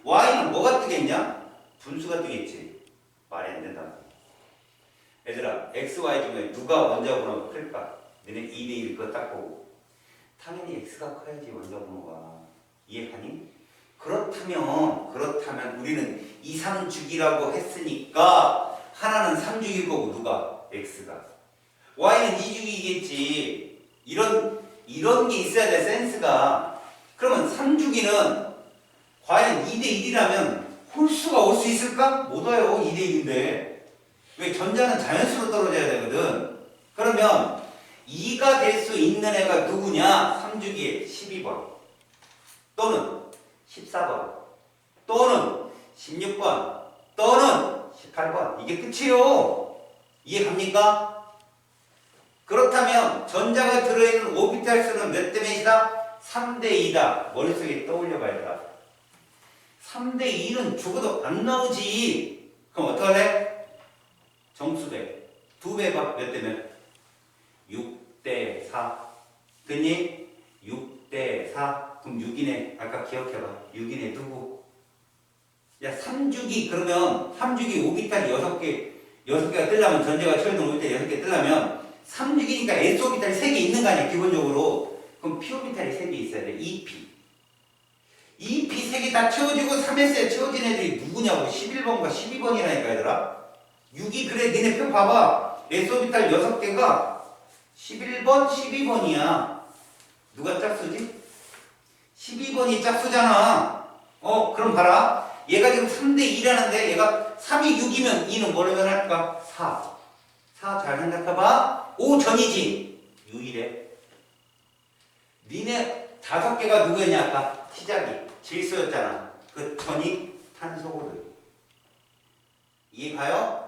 Y는 뭐가 뜨겠냐? 분수가 뜨겠지. 말이 안 된다. 얘들아, X, Y 중에 누가 원자 번호가 클까? 너네 2대 1 그거 딱 보고. 당연히 X가 커야지 원자 번호가. 이해하니? 그렇다면 우리는 2, 3주기라고 했으니까 하나는 3주기일 거고 누가? X가. Y는 2주기겠지. 이런 게 있어야 돼, 센스가. 그러면 3주기는 과연 2대 1이라면 홀수가 올 수 있을까? 못 와요. 2대 1인데. 왜? 전자는 자연수로 떨어져야 되거든. 그러면 2가 될 수 있는 애가 누구냐? 3주기에 12번 또는 14번 또는 16번 또는 18번. 이게 끝이에요. 이해 갑니까? 그렇다면 전자가 들어있는 오비탈 수는 몇 대 몇이다? 3대 2다. 머릿속에 떠올려 봐야 3대 2는 죽어도 안 나오지. 그럼 어떡할래? 정수배. 2배 봐. 몇 대 몇? 6대 4. 됐니? 6대 4. 그럼 6이네. 아까 기억해봐. 6이네 누구? 야, 3주기. 그러면 3주기 오비탈이 6개가 뜨려면 전자가 처리된 오비탈이 6개 뜨려면 3주기니까 S 오비탈이 3개 있는 거 아니야, 기본적으로. 그럼 P 오비탈이 3개 있어야 돼. 2P. 2P 3개 다 채워지고 3S에 채워진 애들이 누구냐고. 11번과 12번이라니까, 얘들아. 6이 그래, 니네 표 봐봐. S 오비탈 6개가 11번, 12번이야. 누가 짝수지? 12번이 짝수잖아. 그럼 봐라. 얘가 지금 3대 2라는데 얘가 3이 6이면 2는 뭐로 변할까? 4. 4 잘 생각해봐. 5 전이지. 6이래. 니네 5개가 누구였냐 아까? 시작이 질소였잖아. 그 전이 탄소거든. 이해 가요?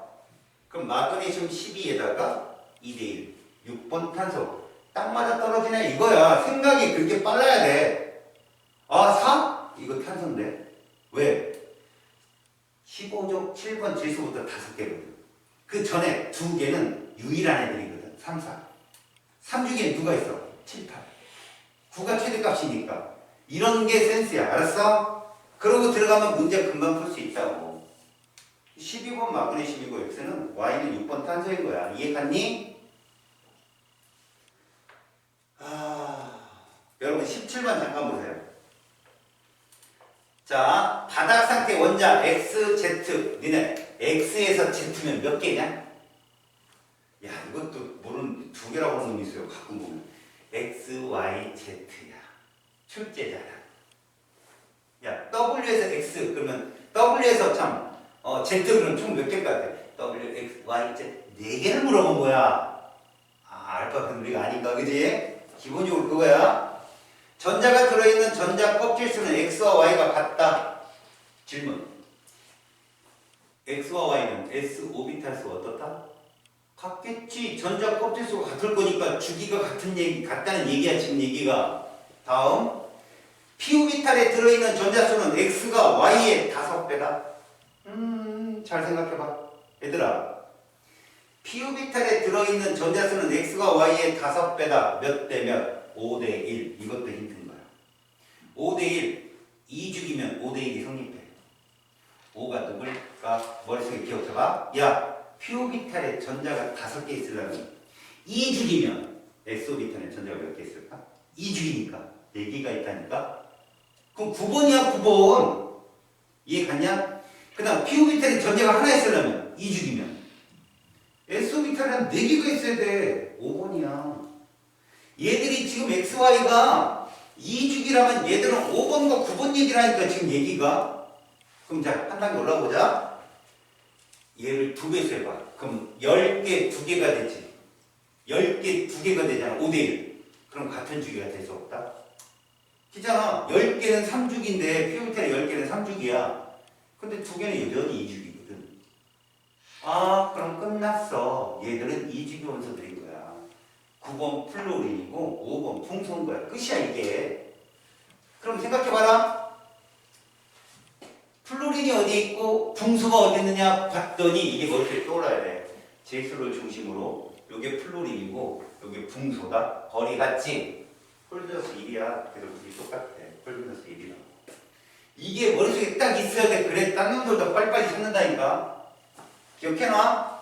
그럼 마그네슘 12에다가 2대1 6번 탄소. 딱 맞아 떨어지네 이거야. 생각이 그렇게 빨라야 돼. 아 4? 이거 탄소인데. 왜? 15조 7번 질소부터 5개거든. 그 전에 2개는 유일한 애들이거든. 3, 4. 3주기엔 누가 있어? 7, 8. 9가 최대값이니까. 이런 게 센스야. 알았어? 그러고 들어가면 문제 금방 풀 수 있다고. 12번 마그네슘이고 X는 Y는 6번 탄소인 거야. 이해 갔니? 여러분 17번 잠깐 보세요. 자, 바닥 상태 원자 X, Z. 니네 X에서 Z면 몇 개냐? 야, 이것도 모르는 2개라고 하는 놈이 있어요. 가끔 보면. X, Y, Z야. 출제자야. 야, W에서 X 그러면 W에서 참 Z 그러면 총 몇 개일까? W, X, Y, Z 4개를 물어본 거야. 알파벳 우리가 아닌가, 그지? 기본적으로 그거야. 전자가 들어있는 전자 껍질수는 X와 Y가 같다. 질문. X와 Y는 S 오비탈수가 어떻다? 같겠지. 전자 껍질수가 같을 거니까 주기가 같다는 얘기야, 지금 얘기가. 다음. P 오비탈에 들어있는 전자수는 X가 Y의 5배다. 잘 생각해봐. 얘들아. P 오비탈에 들어있는 전자수는 X가 Y의 5배다. 몇 대 몇? 5대 1. 이것도 힌트인 거야. 5대1 2죽이면 5대1이 성립해. 5가 누굴까? 머릿속에 기억해봐. 야, P오비탈에 전자가 5개 있으려면 2죽이면 S오비탈에 전자가 몇 개 있을까? 2죽이니까 4개가 있다니까? 그럼 9번이야 9번. 이해 갔냐? 그 다음 P오비탈에 전자가 하나 있으려면 2죽이면 S오비탈에 한 4개가 있어야 돼. 5번이야. 얘들이 지금 XY가 2죽이라면 얘들은 5번과 9번 얘기라니까 지금 얘기가. 그럼 자, 한 단계 올라오자. 얘를 2배수 해봐. 그럼 10개 2개가 되지. 10개 2개가 되잖아. 5대1. 그럼 같은 주기가 될 수 없다. 기잖아. 10개는 3죽인데 P오비탈에 10개는 3죽이야. 근데 2개는 여전히 2죽이거든. 아, 그럼 끝났어. 얘들은 2죽이 원소들인 거야. 9번 플로린이고 5번 풍소인 거야. 끝이야 이게. 그럼 생각해봐라. 플로린이 어디 있고 풍소가 어디 있느냐 봤더니 이게 머릿속에 떠올라야 돼. 제수를 중심으로 요게 플로린이고 요게 풍소다. 거리 같지? 홀드너스 1이야. 그래도 둘이 똑같아. 홀드너스 1이라. 이게 머릿속에 딱 있어야 돼. 그래 딴 놈들도 빨리빨리 찾는다니까. 기억해놔.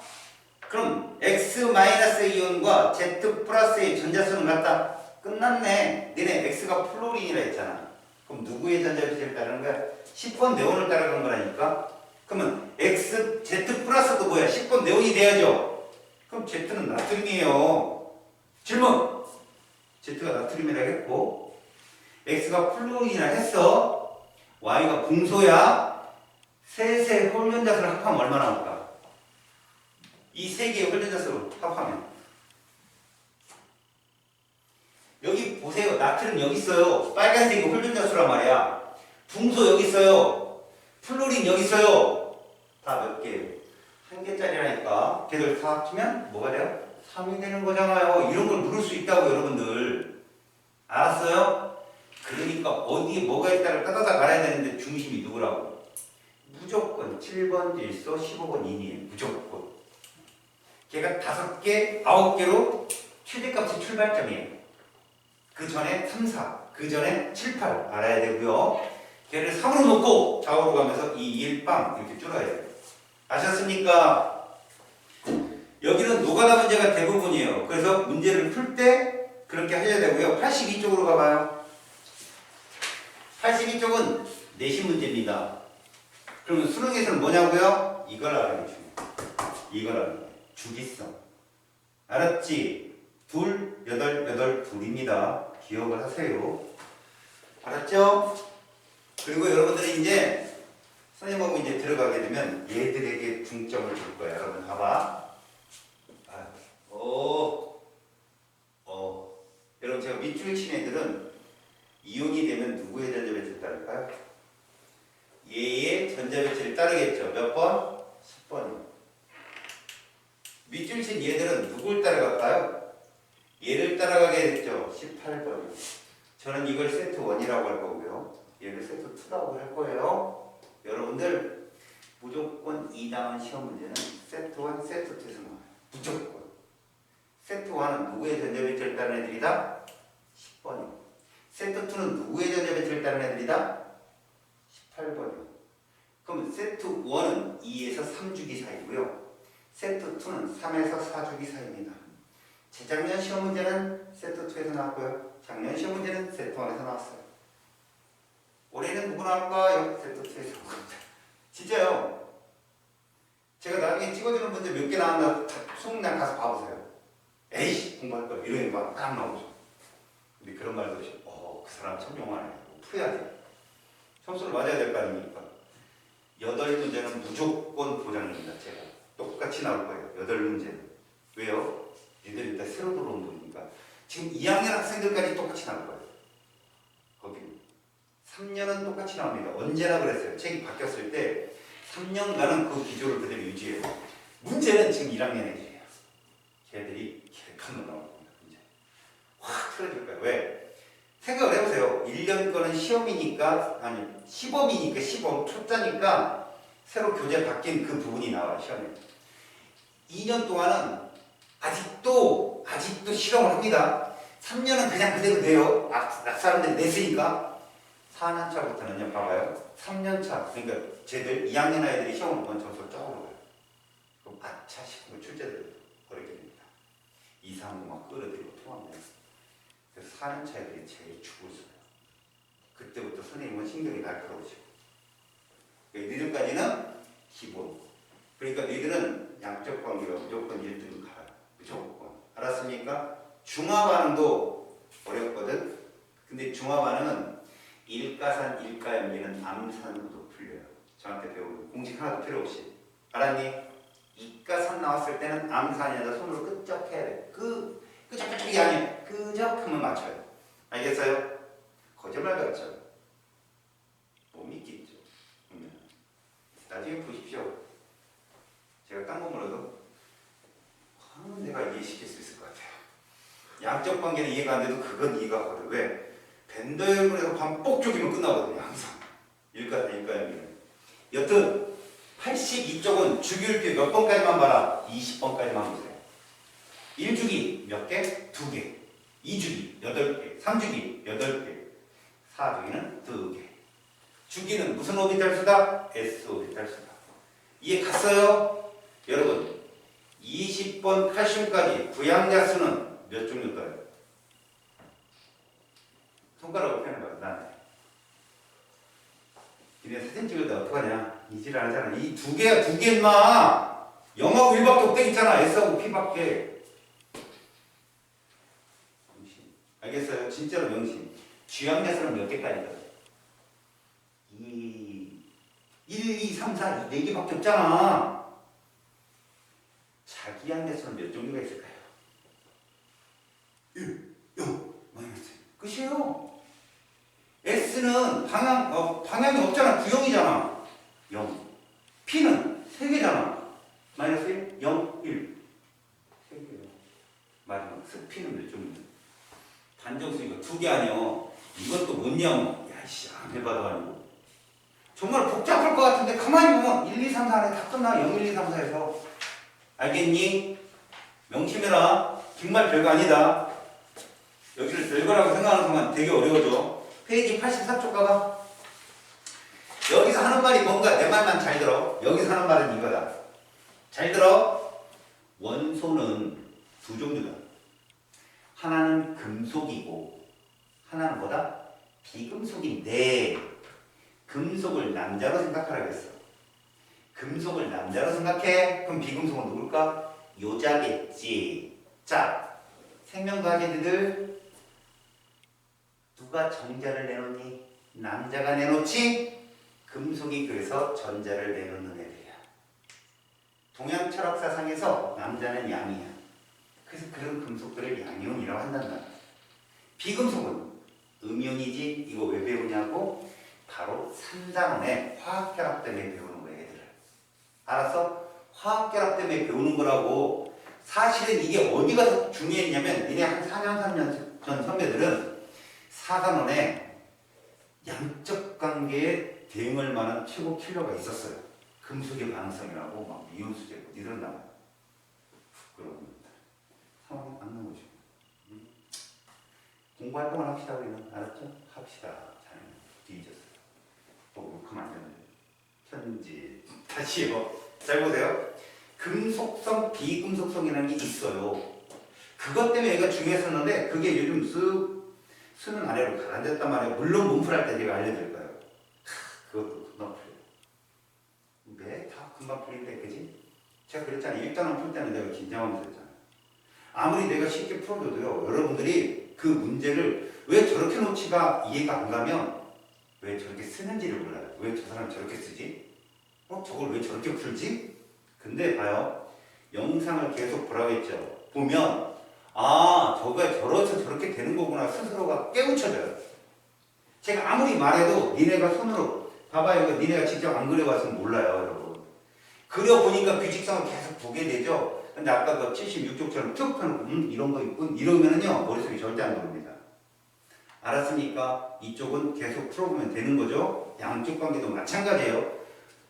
그럼 X-이온과 Z 플러스의 전자수는 같다. 끝났네. 너네 X가 플로린이라 했잖아. 그럼 누구의 전자비를 따르는 거야? 10번 네온을 따라간 거라니까. 그러면 X, Z 플러스도 뭐야? 10번 네온이 돼야죠. 그럼 Z는 나트륨이에요. 질문! Z가 나트륨이라 했고 X가 플로린이라 했어. Y가 궁소야. 셋의 홀연자수를 합하면 얼마 나올까? 이 세 개의 홀연자수를 합하면 여기 보세요. 나트륨 여기 있어요. 빨간색이 홀연자수란 말이야. 붕소 여기 있어요. 플로린 여기 있어요. 다 몇 개? 한 개짜리라니까. 걔들 다 합치면 뭐가 돼요? 3이 되는 거잖아요. 이런 걸 물을 수 있다고 여러분들. 알았어요? 그러니까 어디에 뭐가 있다를 따다닥 알아야 되는데 중심이 누구라고? 무조건 7번 질소, 15번 인이에요. 무조건. 걔가 5개, 9개로 최대값이 출발점이에요. 그 전에 3, 4, 그 전에 7, 8 알아야 되고요. 걔를 3으로 놓고 좌우로 가면서 2, 1, 빵 이렇게 줄어야 돼요. 아셨습니까? 여기는 노가다 문제가 대부분이에요. 그래서 문제를 풀 때 그렇게 하셔야 되고요. 82쪽으로 가봐요. 82쪽은 내신 문제입니다. 그러면 수능에서는 뭐냐고요? 이걸 알아야 돼요. 이걸 알아야 돼요. 주기성. 알았지? 2, 8, 8, 2입니다. 기억을 하세요. 알았죠? 그리고 여러분들이 이제 선생님하고 이제 들어가게 되면 얘들에게 중점을 줄 거예요. 여러분 봐봐. 여러분 제가 밑줄 친 애들은 이온이 되면 누구의 전자배치를 따를까요? 얘의 전자배치를 따르겠죠. 몇 번? 10번이요. 밑줄 친 얘들은 누굴 따라갈까요? 얘를 따라가게 됐죠. 18번이요. 저는 이걸 세트 1이라고 할 거고요. 얘를 세트 2라고 할 거예요. 여러분들 무조건 2당한 시험 문제는 세트 1, 세트 2에서 나와요. 무조건. 세트 1은 누구의 전자배치를 따른 애들이다? 10번이요. 세트 2는 누구의 전자배치를 따른 애들이다? 18번이요. 그럼 세트 1은 2에서 3주기 사이고요. 세트 2는 3에서 4주기 사이입니다. 재작년 시험 문제는 세트 2에서 나왔고요. 작년 시험 문제는 세트 1에서 나왔어요. 올해는 누구 나올까요? 세트 2에서 나옵니다. 진짜요. 제가 나중에 찍어주는 문제 몇 개 나왔나 수능날 가서 봐보세요. 에이씨 공부할 걸 이런 거 딱 나오죠. 근데 그런 말도 없이 그 사람 참 용하네. 풀어야 돼. 점수를 맞아야 될 거 아닙니까? 8문제는 무조건 보장입니다. 제가 똑같이 나올 거예요. 8문제는. 왜요? 니들이 일단 새로 들어온 거니까. 지금 2학년 학생들까지 똑같이 나올 거예요. 거기 3년은 똑같이 나옵니다. 언제나 그랬어요. 책이 바뀌었을 때 3년간은 그 기조를 그대로 유지해요. 문제는 지금 1학년 애들이에요. 걔들이 개칸으로 나올 겁니다. 문제. 확 틀어질 거예요. 왜? 생각을 해보세요. 1년 거는 시험이니까, 아니, 시범이니까, 시범, 초짜니까 새로 교재 바뀐 그 부분이 나와요, 시험에. 2년 동안은 아직도 실험을 합니다. 3년은 그냥 그대로 돼요. 사람들이 냈으니까. 4년차부터는요, 봐봐요. 3년차, 그러니까 쟤들 2학년 아이들이 시험을 보면 점수가 쪼그러 가요. 그럼 아차 싶은 거 출제들 버리게 됩니다. 2, 3, 막 끌어들이고 통합니다. 그래서 4년차 애들이 제일 죽을 써요. 그때부터 선생님은 신경이 날카로우시고. 그러니까 니들까지는 기본. 그러니까 니들은 양적 관계가 무조건 1등 가요. 무조건. 알았습니까? 중화 반응도 어렵거든. 근데 중화 반응은 일가산, 일가염리는 암산으로도 풀려요. 저한테 배우는 공식 하나도 필요 없이. 알았니? 이가산 나왔을 때는 암산이다. 손으로 끄적해야 돼. 끄적끄적이 아니에요. 끄적하면 맞춰요. 알겠어요? 거짓말 같죠? 못 믿겠죠? 나중에 보십시오. 제가 딴 거 몰라도 내가 이해시킬 수 있을 것 같아요. 양적 관계는 이해가 안 돼도 그건 이해가 가거든. 왜? 벤더형으로 반복 쪼기면 끝나거든요. 항상. 일가염리는. 여튼 82쪽은 주기율표 몇 번까지만 봐라. 20번까지만 보세요. 1주기 몇 개? 2개. 2주기 8개. 3주기 8개. 4주기는 2개. 주기는 무슨 오비탈 수다? S 오비탈 수다. 이해 갔어요? 여러분 20번 칼슘까지 부양자 수는 몇 종류일까요? 손가락으로 표현해봐요. 나한테. 니네 사진 찍을 때 어떡하냐? 이질 안 하잖아. 이 두 개야, 두 개 인마! 0하고 1밖에 없대 있잖아. S하고 P밖에. 명심. 알겠어요? 진짜로 명심. 주양자수는 몇 개까지다? 1, 2, 3, 4, 4개밖에 없잖아. 자기양자수는 몇 종류가 있을까요? 1, 0, 마이너스. 끝이에요. S는 방향이 없잖아. 구형이잖아. 0. P는 3개잖아. 마이너스 1, 0, 1. 3개요. 마지막 스피는 몇 종류? 단정수 이거 2개 아니요. 이것도 뭐냐면 야이씨 안 해봐도 아니고. 정말 복잡할 것 같은데 가만히 보면 1, 2, 3, 4 안에 다 끝나. 0, 1, 2, 3, 4에서. 알겠니? 명심해라. 정말 별거 아니다. 여기를 별거라고 생각하는 순간 되게 어려워져. 페이지 84쪽 가봐. 여기서 하는 말이 뭔가 내 말만 잘 들어. 여기서 하는 말은 이거다. 잘 들어. 원소는 두 종류다. 하나는 금속이고 하나는 뭐다? 비금속인데 금속을 남자로 생각하라고 했어. 금속을 남자로 생각해. 그럼 비금속은 누굴까? 요자겠지. 자, 생명과학애들 누가 정자를 내놓니? 남자가 내놓지? 금속이 그래서 전자를 내놓는 애들이야. 동양 철학 사상에서 남자는 양이야. 그래서 그런 금속들을 양이온이라고 한단다. 비금속은 음이온이지. 이거 왜 배우냐고? 바로 3단원의 화학결합 때문에 배우는 거야, 얘들을. 알았어? 화학결합 때문에 배우는 거라고. 사실은 이게 어디가 중요했냐면 니네 한 4년, 3년 전 선배들은 4단원에 양적 관계에 대응할 만한 최고 킬러가 있었어요. 금속의 반응성이라고 막 이온수제고 이런 나와. 부끄러웁니다. 상황이 안 나오죠. 공부할 동안 합시다 우리는. 알았죠? 합시다. 잘 뒤졌어요. 그만 안 되는데. 편지 다시요. 잘 보세요. 금속성, 비금속성이라는 게 있어요. 그것 때문에 얘가 중요했었는데 그게 요즘 수능 아래로 가라앉았단 말이에요. 물론 문풀할 때 제가 알려드릴 거예요. 그것도 금방 풀려요. 네, 다 금방 풀린대, 그지? 제가 그랬잖아요. 1단원 풀 때는 내가 긴장하면서 했잖아요. 아무리 내가 쉽게 풀어줘도요. 여러분들이 그 문제를 왜 저렇게 놓치가 이해가 안 가면 왜 저렇게 쓰는지를 몰라요. 왜 저 사람이 저렇게 쓰지? 저걸 왜 저렇게 풀지? 근데 봐요. 영상을 계속 보라고 했죠. 보면 저거가 저러서 저렇게 되는 거구나 스스로가 깨우쳐져요. 제가 아무리 말해도 니네가 손으로 봐봐요. 이거 니네가 직접 안 그려봤으면 몰라요. 여러분. 그려보니까 규칙성을 계속 보게 되죠. 근데 아까 그 76쪽처럼 툭 펴놓고 이런 거 있군 이러면은요 머릿속에 절대 안 들어옵니다. 알았습니까? 이쪽은 계속 풀어보면 되는 거죠. 양쪽 관계도 마찬가지예요.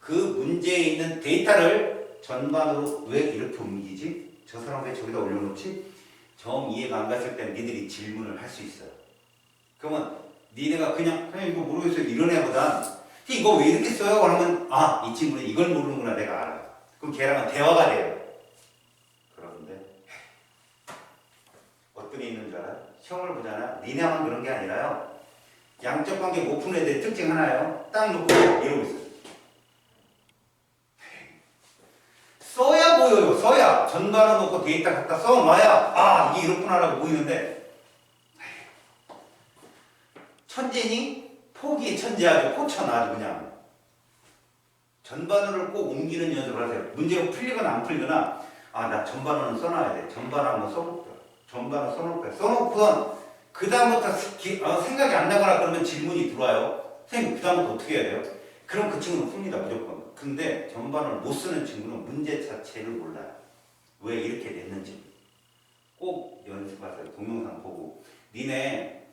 그 문제에 있는 데이터를 전반으로 왜 이렇게 옮기지? 저 사람 왜 저기다 올려놓지? 정 이해가 안 갔을 때 니들이 질문을 할 수 있어요. 그러면 니네가 그냥 이거 모르겠어요 이런 애보단 이거 왜 이렇게 써요? 그러면 아, 이 친구는 이걸 모르는구나 내가 알아. 그럼 걔랑은 대화가 돼요. 그런데 어떤 애 있는 줄 알아요? 시험을 보잖아. 니네만 그런 게 아니라요. 양적 관계 못 푸는 애들 특징 하나요. 딱 놓고 이러고 있어요. 써야 보여요. 써야. 전반을 놓고 데이터 갖다 써놔야 아 이게 이렇구나라고 보이는데 천재니? 포기 천재하죠. 포천 아주 그냥. 전반어를 꼭 옮기는 연습을 하세요. 문제가 풀리거나 안 풀리거나 아 나 전반어는 써놔야 돼. 전반어 한번 써볼까. 전반어 써놓을 거야. 써놓고선 그 다음부터 생각이 안 나거나 그러면 질문이 들어와요. 선생님 그 다음부터 어떻게 해야 돼요? 그럼 그 친구는 풉니다 무조건. 근데 전반어를 못 쓰는 친구는 문제 자체를 몰라요. 왜 이렇게 됐는지. 꼭 연습하세요. 동영상 보고. 니네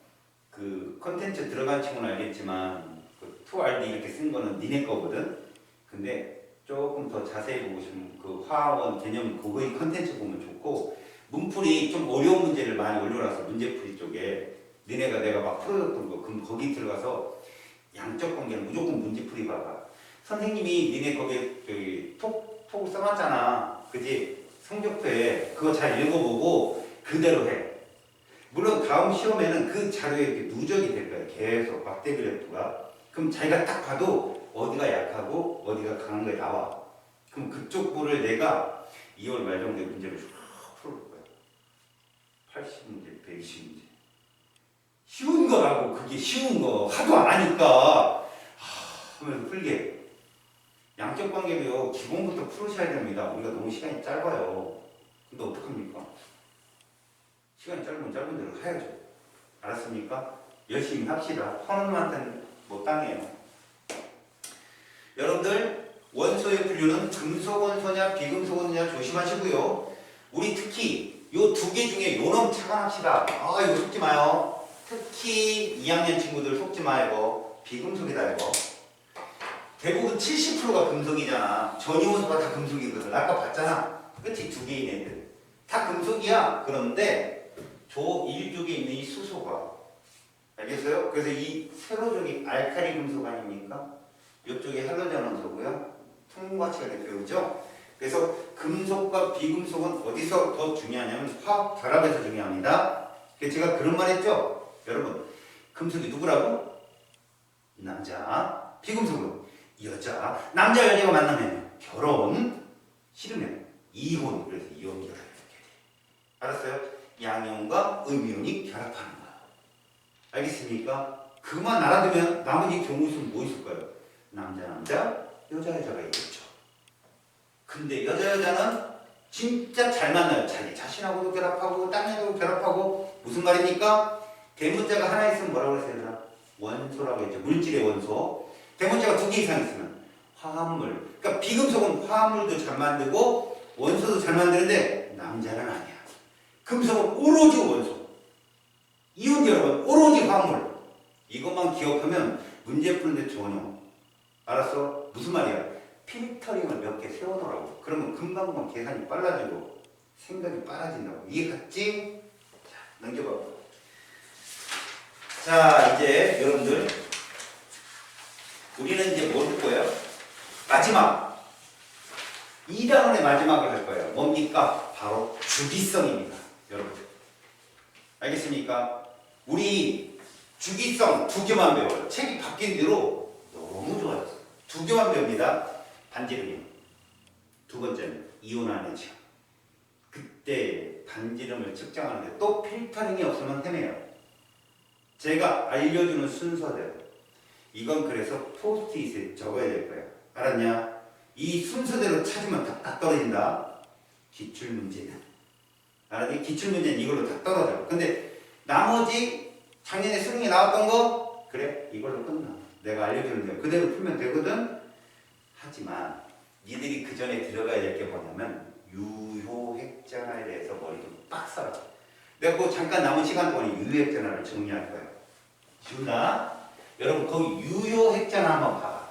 그 컨텐츠 들어간 친구는 알겠지만 그 2RD 이렇게 쓴 거는 니네 거거든. 근데 조금 더 자세히 보고 싶으면 그 화학원 개념 그거의 컨텐츠 보면 좋고 문풀이 좀 어려운 문제를 많이 올려놨어. 문제풀이 쪽에. 니네가 내가 막 풀어줬던 거 그럼 거기 들어가서 양적 관계는 무조건 문제풀이 봐봐. 선생님이 니네 거기에 저기 톡을 써놨잖아. 그지? 성적표에 그거 잘 읽어보고 그대로 해. 물론 다음 시험에는 그 자료에 이렇게 누적이 될 거야. 계속 막대 그래프가. 그럼 자기가 딱 봐도 어디가 약하고 어디가 강한 게 나와. 그럼 그쪽 부를 내가 2월 말 정도에 문제를 쭉 풀어볼 거야. 80문제, 120문제. 쉬운 거라고. 그게 쉬운 거. 하도 안 하니까 하면서 풀게. 양적 관계도요. 기본부터 풀으셔야 됩니다. 우리가 너무 시간이 짧아요. 근데 어떡합니까? 시간이 짧으면 짧은 대로 해야죠. 알았습니까? 열심히 합시다. 선언님한테는 못 당해요. 여러분들 원소의 분류는 금속 원소냐 비금속 원소냐 조심하시고요. 우리 특히 요 두 개 중에 요놈 착안합시다. 아 이거 속지 마요. 특히 2학년 친구들 속지 말고 비금속이다 이거. 대부분 70%가 금속이잖아. 전이원소가 다 금속이거든. 아까 봤잖아. 그치? 두 개인 애들. 다 금속이야. 그런데 조 1쪽에 있는 이 수소가 알겠어요? 그래서 이 세로적인 알칼리 금속 아닙니까? 이쪽에 할로젠 원소고요. 풍과치가 대표죠. 그래서 금속과 비금속은 어디서 더 중요하냐면 화학 결합에서 중요합니다. 그래서 제가 그런 말 했죠? 여러분 금속이 누구라고? 남자. 비금속은 여자. 남자 여자가 만나면 결혼. 싫으면 이혼. 그래서 이혼 결합 이렇게 돼. 알았어요? 양이온과 음이온이 결합하는 거야. 알겠습니까? 그것만 알아두면 나머지 경우 있으면 뭐 있을까요? 남자 여자가 있겠죠. 근데 여자는 진짜 잘 만나요. 자기 자신하고도 결합하고 딴 애하고도 결합하고. 무슨 말입니까? 대문자가 하나 있으면 뭐라고 그랬어요? 원소라고 했죠. 물질의 원소. 대문자가 두 개 이상 있으면 화합물. 그러니까 비금속은 화합물도 잘 만들고 원소도 잘 만드는데 남자는 아니야. 금속은 오로지 원소. 이온 결합은 오로지 화합물. 이것만 기억하면 문제 푸는데 전혀. 알았어? 무슨 말이야? 필터링을 몇 개 세워놓으라고. 그러면 금방 계산이 빨라지고 생각이 빨라진다고. 이해 갔지? 자, 넘겨봐. 자, 이제 여러분들 우리는 이제 뭘 할 거예요? 마지막 2단원의 마지막을 할 거예요. 뭡니까? 바로 주기성입니다. 여러분 알겠습니까? 우리 주기성 두 개만 배워요. 책이 바뀐 뒤로 너무 좋아졌어요. 두 개만 배웁니다. 반지름이요. 두 번째는 이온 안에죠. 그때 반지름을 측정하는데 또 필터링이 없으면 헤매요. 제가 알려주는 순서대로. 이건 그래서 포스트잇에 적어야 될 거예요. 알았냐? 이 순서대로 찾으면 딱 떨어진다. 기출문제는. 알았니? 기출문제는 이걸로 다 떨어져요. 근데 나머지 작년에 수능에 나왔던 거 그래? 이걸로 끝나. 내가 알려주는 대로 그대로 풀면 되거든. 하지만 니들이 그 전에 들어가야 될 게 뭐냐면 유효획전화에 대해서 머리 좀 빡 써라. 내가 그 잠깐 남은 시간 동안에 유효획전화를 정리할 거예요. 쉬운다. 여러분 거기 유효획전화 한번 봐봐.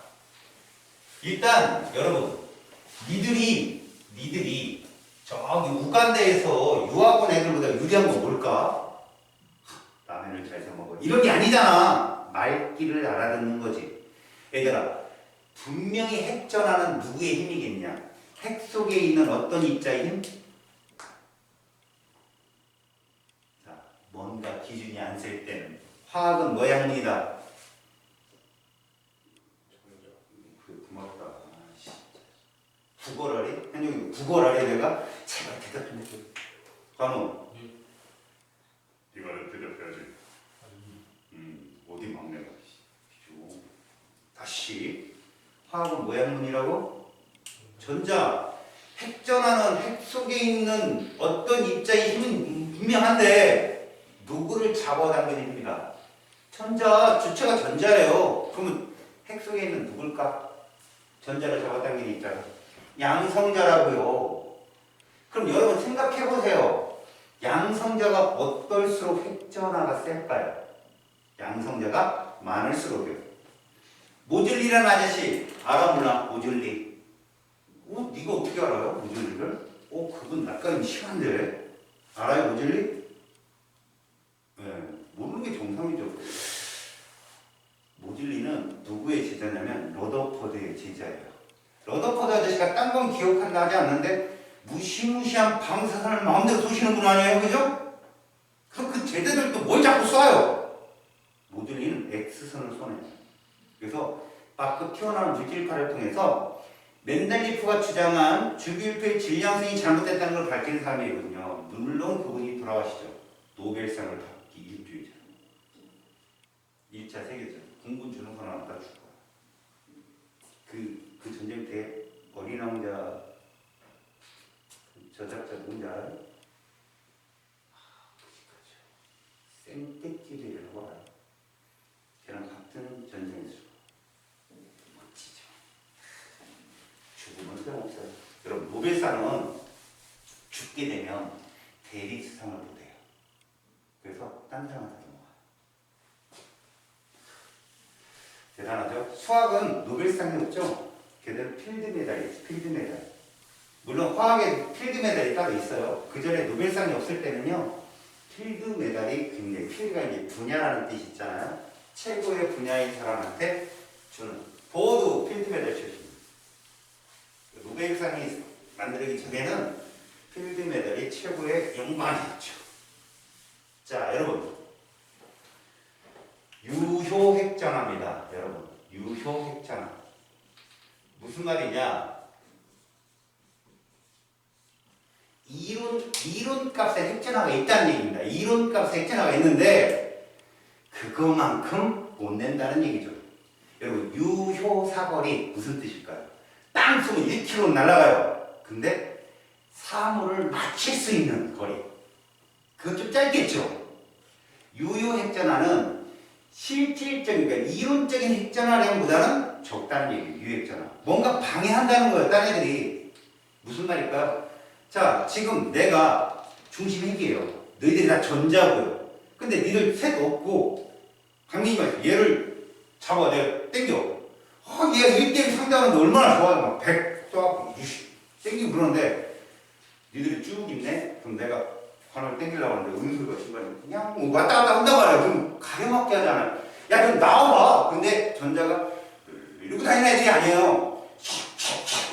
일단 여러분 니들이 저기 우간다에서 유학원 애들보다 유리한 건 뭘까? 라면을 잘 사 먹어. 이런 게 아니잖아. 말귀를 알아듣는 거지. 얘들아, 분명히 핵전하는 누구의 힘이겠냐? 핵 속에 있는 어떤 입자의 힘? 자, 뭔가 기준이 안 셀 때는 화학은 뭐의 학문이다? 그래, 고맙다. 아, 진짜. 국어라리? 현영이 국어라리 내가? 제발 대답 좀 해줘. 관우. 이거를 대답해야지. 어디 막내가. 다시. 화학은 뭐의 학문이라고? 전자. 핵전하는 핵 속에 있는 어떤 입자의 힘은 분명한데 누구를 잡아당기는 힘이다. 전자. 주체가 전자예요. 그러면 핵 속에 있는 누굴까? 전자를 잡아당기는 입자가. 양성자라고요. 그럼 여러분 생각해보세요. 양성자가 어떨수록 핵전하가 셀까요? 양성자가 많을수록요. 모즐리라는 아저씨 알아 몰라? 모즐리. 네가 어떻게 알아요? 모즐리를? 그분 낯가림 심한데. 알아요 모즐리? 네, 모르는 게 정상이죠. 모즐리는 누구의 제자냐면 러더퍼드의 제자예요. 러더퍼드 아저씨가 딴 건 기억한다 하지 않는데 무시무시한 방사선을 마음대로 쏘시는 분 아니에요, 그죠? 그럼 그 제자들도 뭘 자꾸 쏴요? 모듈리는 X선을 쏘네요. 그래서 밖으로 튀어나온 물질파를 통해서 맨델리프가 주장한 주기율표의 질량성이 잘못됐다는 걸 밝힌 사람이거든요. 물론 그분이 돌아가시죠. 노벨상을 받기 일주일 전. 1차 세계전. 공군 주능선 하나 죽어요. 그 전쟁 때 어린 왕자 저작자 누군지 알아요? 생떼끼리라고 알아요. 걔랑 같은 전쟁에서 죽어. 멋지죠. 죽으면 소용없어요. 여러분 노벨상은 죽게 되면 대리수상을 못해요. 그래서 딴 사람한테 넘어가요. 대단하죠? 수학은 노벨상이 없죠? 걔들은 필드메달이에요. 필드메달. 물론 화학에 필드메달이 따로 있어요. 그 전에 노벨상이 없을 때는요. 필드메달이 굉장히 필드가 이제 분야라는 뜻이 있잖아요. 최고의 분야인 사람한테 주는 보도 필드메달 출신. 노벨상이 만들기 전에는 필드메달이 최고의 영광이었죠. 자, 여러분. 유효핵전화입니다. 여러분. 유효핵전화. 무슨 말이냐? 이론값에 핵전화가 있다는 얘기입니다. 이론값에 핵전화가 있는데 그거만큼 못 낸다는 얘기죠. 여러분 유효사거리 무슨 뜻일까요? 땅 쏘면 1km 날아가요. 근데 사물을 맞힐 수 있는 거리. 그건 좀 짧겠죠. 유효핵전화는 실질적인, 그러니까 이론적인 핵전화량보다는 적다는 얘기예요. 유효핵전화. 뭔가 방해한다는 거예요. 딴 애들이. 무슨 말일까요? 자, 지금 내가 중심 핵이에요. 너희들이 다 전자고요. 근데 니들 셋 없고 강민이 말이야. 얘를 잡아. 내가 땡겨. 얘가 1대1 상대하는데 얼마나 좋아요. 막 100 쏘고 60 땡기고 그러는데 니들이 쭉 있네? 그럼 내가 관을 땡기려고 하는데 은수가 중간에 그냥 뭐 왔다 갔다 한단 말이야. 그럼 가려맞게 하잖아요. 야, 좀 나와봐. 근데 전자가 이러고 다니는 애들이 아니에요.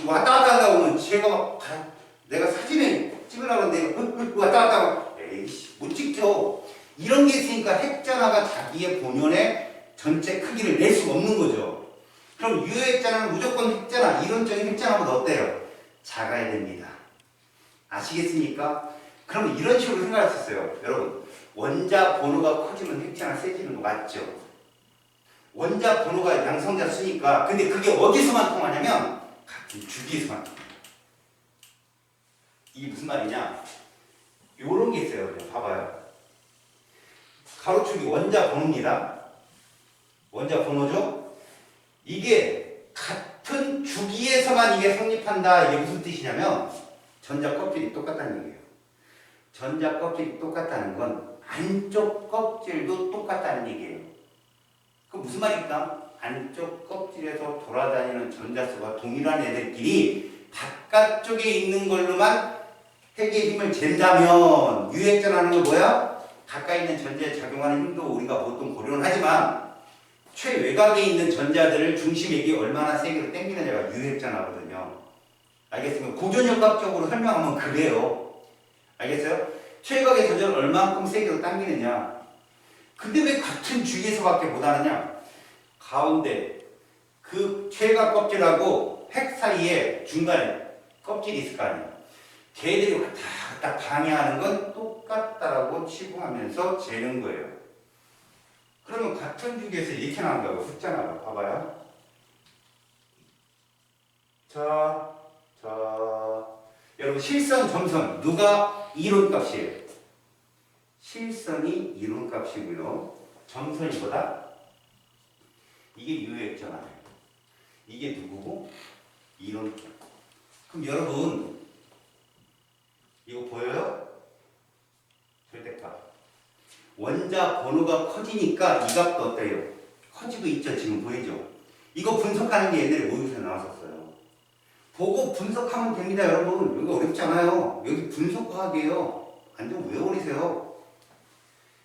왔다 갔다 하다 보면 쟤가 막 가요. 내가 사진을 찍으려고 하는데 왔다 갔다 하고 에이씨 못 찍죠. 이런 게 있으니까 핵전화가 자기의 본연의 전체 크기를 낼 수가 없는 거죠. 그럼 유효핵전화는 무조건 핵전화, 이론적인 핵전화보다 어때요? 작아야 됩니다. 아시겠습니까? 그럼 이런 식으로 생각할 수 있어요. 여러분 원자 번호가 커지면 핵전화 세지는 거 맞죠? 원자 번호가 양성자 수니까 근데 그게 어디서만 통하냐면 같은 주기에서만 통해요. 이게 무슨 말이냐? 요런 게 있어요. 봐봐요. 가로축이 원자 번호입니다. 원자 번호죠? 이게 같은 주기에서만 이게 성립한다. 이게 무슨 뜻이냐면 전자 껍질이 똑같다는 얘기예요. 전자 껍질이 똑같다는 건 안쪽 껍질도 똑같다는 얘기예요. 그 무슨 말입니까? 안쪽 껍질에서 돌아다니는 전자수가 동일한 애들끼리 바깥쪽에 있는 걸로만 핵의 힘을 잰다면 유핵전하는 건 뭐야? 가까이 있는 전자에 작용하는 힘도 우리가 보통 고려는 하지만 최외곽에 있는 전자들을 중심액이 얼마나 세게로 당기느냐가 유핵전하거든요. 알겠습니까? 고전역학적으로 설명하면 그래요. 알겠어요? 최외곽의 전자를 얼마만큼 세게로 당기느냐. 근데 왜 같은 주위에서밖에 못하느냐? 가운데 그 최외곽 껍질하고 핵 사이에 중간에 껍질이 있을 거 아니에요. 걔들이 왔다 갔다 방해하는 건 똑같다라고 치부하면서 재는 거예요. 그러면 같은 주기에서 이렇게 나온다고 숫자나 봐봐요. 자, 여러분 실선, 점선 누가 이론값이에요? 실선이 이론값이고요. 점선이 뭐다? 이게 유효액잖아요. 이게 누구고? 이론값. 그럼 여러분 이거 보여요? 절대값. 원자 번호가 커지니까 이 값도 어때요? 커지고 있죠. 지금 보이죠? 이거 분석하는 게 옛날에 모의고사에 나왔었어요. 보고 분석하면 됩니다, 여러분. 여기 어렵지 않아요. 여기 분석과학이에요. 완전 외워리세요.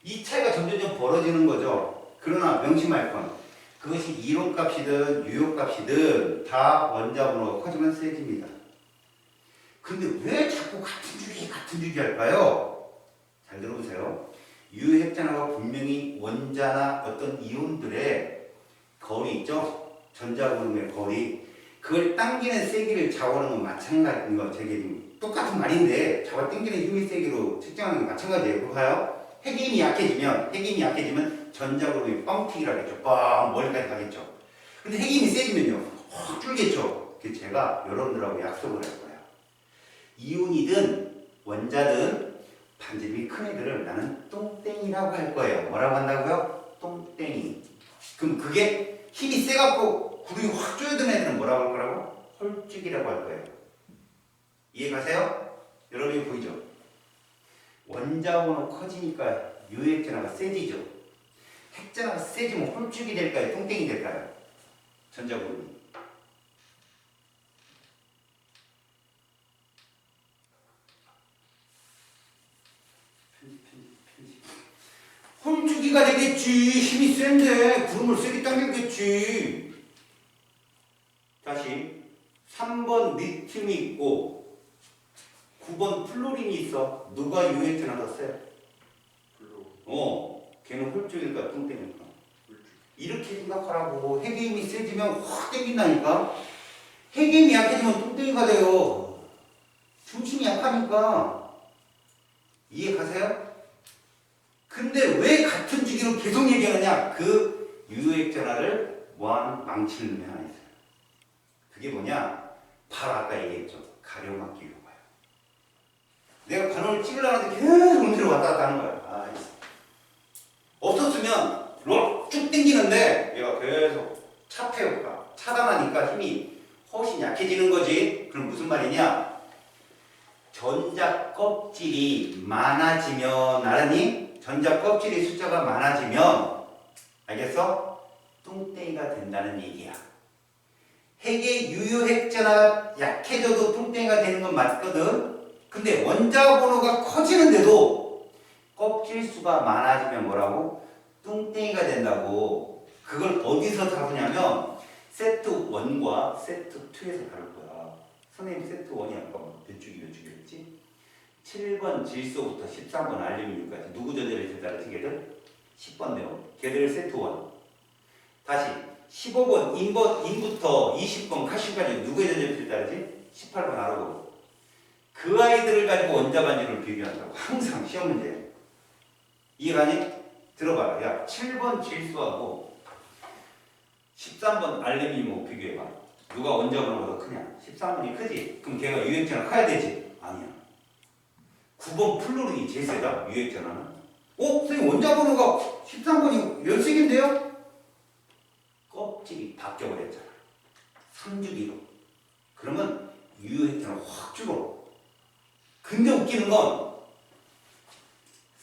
이 차이가 점점 벌어지는 거죠. 그러나 명심할 건 그것이 이론값이든 유효값이든 다 원자 번호가 커지면 세집니다. 근데 왜 자꾸 같은 주기 할까요? 잘 들어보세요. 유핵전하가 분명히 원자나 어떤 이온들의 거리 있죠? 전자번호의 거리. 그걸 당기는 세기를 잡아오는 건 마찬가지인 거. 제게 똑같은 말인데 잡아 당기는 힘의 세기로 측정하는 게 마찬가지예요. 그거 봐요. 핵이 약해지면 전자번호의 뻥튀기를 하겠죠. 뻥 머리까지 가겠죠. 근데 핵이 세지면요. 확 줄겠죠. 그래서 제가 여러분들하고 약속을 할 거예요. 이온이든 원자든 반지름이 큰 애들을 나는 똥땡이라고 할 거예요. 뭐라고 한다고요? 똥땡이. 그럼 그게 힘이 세갖고 구름이 확 쪼여든 애들은 뭐라고 할 거라고? 홀쭉이라고 할 거예요. 이해가세요? 여러분이 보이죠? 원자번호 커지니까 유핵전하가 세지죠. 핵전하가 세지면 홀쭉이 될까요? 똥땡이 될까요? 전자번호. 홀쭉이가 되겠지. 힘이 센데 구름을 세게 당겼겠지. 다시 3번 리튬이 있고 9번 플로린이 있어. 누가 유핵전하가 세? 블루. 걔는 홀쭉일까 뚱땡일까? 홀쭉. 이렇게 생각하라고. 핵의 힘이 세지면 확 당긴다니까. 핵의 힘이 약해지면 뚱땡이가 돼요. 중심이 약하니까. 이해 가세요? 근데 왜 같은 주기로 계속 얘기하느냐? 그 유효액전하를 뭐하는 망치는 놈이 하나 있어요. 그게 뭐냐? 바로 아까 얘기했죠. 가려막기 효과야. 내가 반원을 찍으려는데 계속 음대로 왔다 갔다 하는 거야. 없었으면 쭉 당기는데 얘가 계속 차폐 효과, 차단하니까 힘이 훨씬 약해지는 거지. 그럼 무슨 말이냐? 전자 껍질이 많아지면 알았니? 전자 껍질의 숫자가 많아지면 알겠어? 뚱땡이가 된다는 얘기야. 핵의 유효핵전화 약해져도 뚱땡이가 되는 건 맞거든. 근데 원자 번호가 커지는데도 껍질 수가 많아지면 뭐라고? 뚱땡이가 된다고. 그걸 어디서 다루냐면 세트 1과 세트 2에서 다룰 거야. 선생님 세트 1이 아까 몇 주기 했지? 7번 질소부터 13번 알루미늄까지 누구 전자를 따르지 걔들? 10번 네온. 걔들 세트 1. 다시 15번 인부터 20번 칼슘까지 누구의 전자를 따르지? 18번 아르곤. 그 아이들을 가지고 원자 반지름을 비교한다고. 항상 시험 문제. 이해가니? 들어봐라. 야, 7번 질소하고 13번 알루미늄하고 비교해봐. 누가 원자 번호가 더 크냐? 13번이 크지? 그럼 걔가 유핵전화 커야 되지? 아니야. 9번 플로린이 제일 세다. 유핵전화는. 선생님 원자 번호가 13번이 13개인데요? 껍질이 바뀌어버렸잖아. 3주기로. 그러면 유효핵전화 확 줄어. 근데 웃기는 건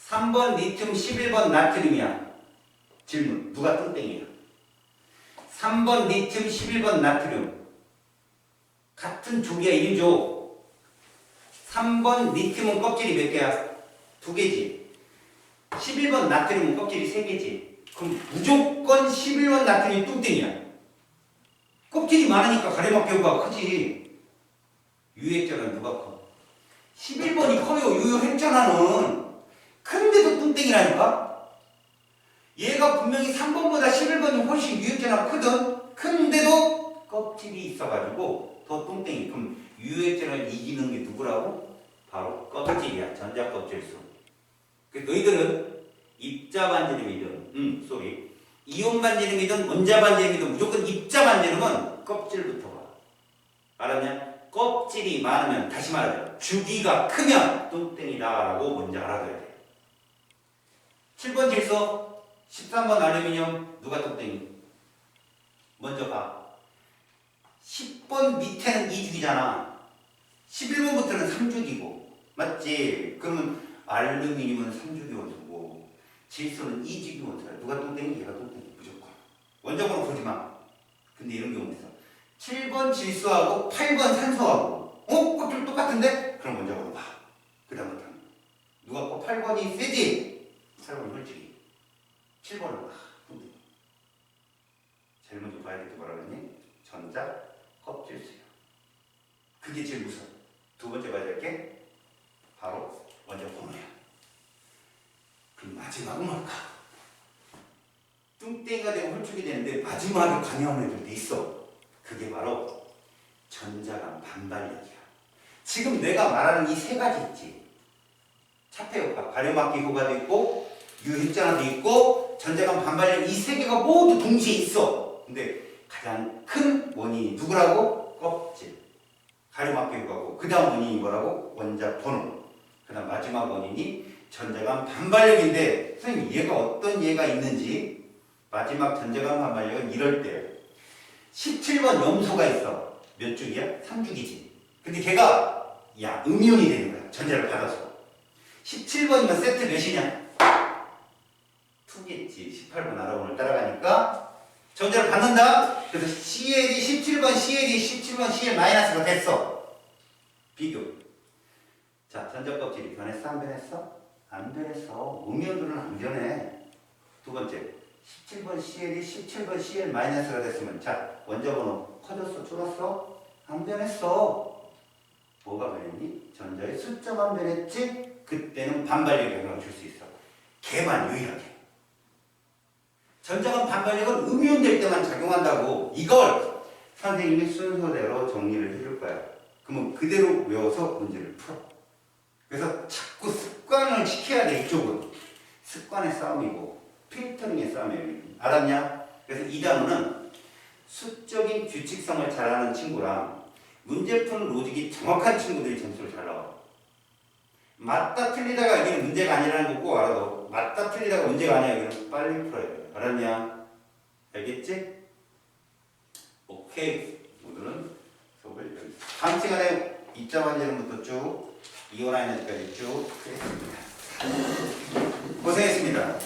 3번 리튬 11번 나트륨이야. 질문. 누가 뚱땡이야? 3번 리튬 11번 나트륨. 같은 조기야 1조. 3번 리튬은 껍질이 몇 개야? 2개지. 11번 나트륨은 껍질이 3개지. 그럼 무조건 11번 나트륨이 뚱땡이야. 껍질이 많으니까 가래막 결과가 크지. 유효액자는 누가 커? 11번이 커요. 유효했잖아는. 큰데도 뚱땡이라니까? 얘가 분명히 3번보다 11번이 훨씬 유효액자가 크든 큰데도 껍질이 있어가지고 더 뚱땡이. 그럼 유효액자를 이기는 게 누구라고? 바로 껍질이야. 전자껍질수. 너희들은 입자 반지름이든 이온 반지름이든 원자 반지름이든 무조건 입자 반지름은 껍질부터 봐. 알았냐? 껍질이 많으면, 다시 말하자, 주기가 크면 뚱땡이다라고 먼저 알아둬야 돼. 7번 질소, 13번 알루미늄, 누가 뚱땡이? 먼저 봐. 10번 밑에는 2주기잖아. 11번부터는 3주기고. 맞지? 그러면 알루미늄은 3주기 원소고 질소는 2주기 원소야. 누가 뚱땡이? 얘가 뚱땡이. 무조건. 원적으로 보지 마. 근데 이런 경우 있어. 7번 질소하고 8번 산소하고 껍질 똑같은데? 그럼 원적으로 봐. 그 다음부터는 누가 8번이 세지? 8번이 솔직히 7번으로 봐. 뚱땡이. 제일 먼저 봐야 될 게 뭐라 그랬니? 전자 껍질수요. 그게 제일 무서워. 두 번째 봐야 될 게 바로 먼저 번호야. 그럼 마지막은 뭘까? 뚱땡이가 되고 홀쭉이 되는데 마지막에 관여하는 애들도 있어. 그게 바로 전자간 반발력이야. 지금 내가 말하는 이 세 가지 있지. 차폐효과, 가려막기 효과도 있고 유효액자도 있고 전자간 반발력, 이 세 개가 모두 동시에 있어. 근데 가장 큰 원인이 누구라고? 껍질. 가려막기 효과고 그 다음 원인이 뭐라고? 원자 번호. 그 다음 마지막 원인이 전자간 반발력인데 선생님 얘가 어떤 예가 있는지. 마지막 전자간 반발력은 이럴 때 17번 염소가 있어. 몇 주기야? 3주기지. 근데 걔가 음이온이 되는 거야. 전자를 받아서. 17번이면 세트 몇이냐? 2겠지. 18번 알아보를 따라가니까 전자를 받는다. 그래서 CL이 17번 CL이 17번 CL 마이너스가 됐어. 비교. 자, 전자 껍질이 변했어? 안 변했어? 안 변했어. 음이온들은 안 변해. 두 번째, 17번 CL이 17번 CL 마이너스가 됐으면 자, 원자 번호 커졌어? 줄었어? 안 변했어. 뭐가 변했니? 전자의 숫자만 변했지? 그때는 반발력 영향을 줄 수 있어. 걔만 유일하게. 전자간 반발력은 음이온 될 때만 작용한다고. 이걸 선생님이 순서대로 정리를 해줄 거야. 그러면 그대로 외워서 문제를 풀어. 그래서 자꾸 습관을 시켜야 돼. 이쪽은 습관의 싸움이고 필터링의 싸움이에요. 알았냐? 그래서 이 단어는 수적인 규칙성을 잘하는 친구랑 문제 푸는 로직이 정확한 친구들이 점수를 잘 나와. 맞다 틀리다가 여기는 문제가 아니라는 거 꼭 알아둬. 맞다 틀리다가 문제가 아니야. 여기는 빨리 풀어야 돼. 알았냐? 알겠지? 오케이. 오늘은 수업을 여기서. 다음 시간에 입자 반지름부터 쭉 이온 아이언까지 쭉 하겠습니다. 고생했습니다.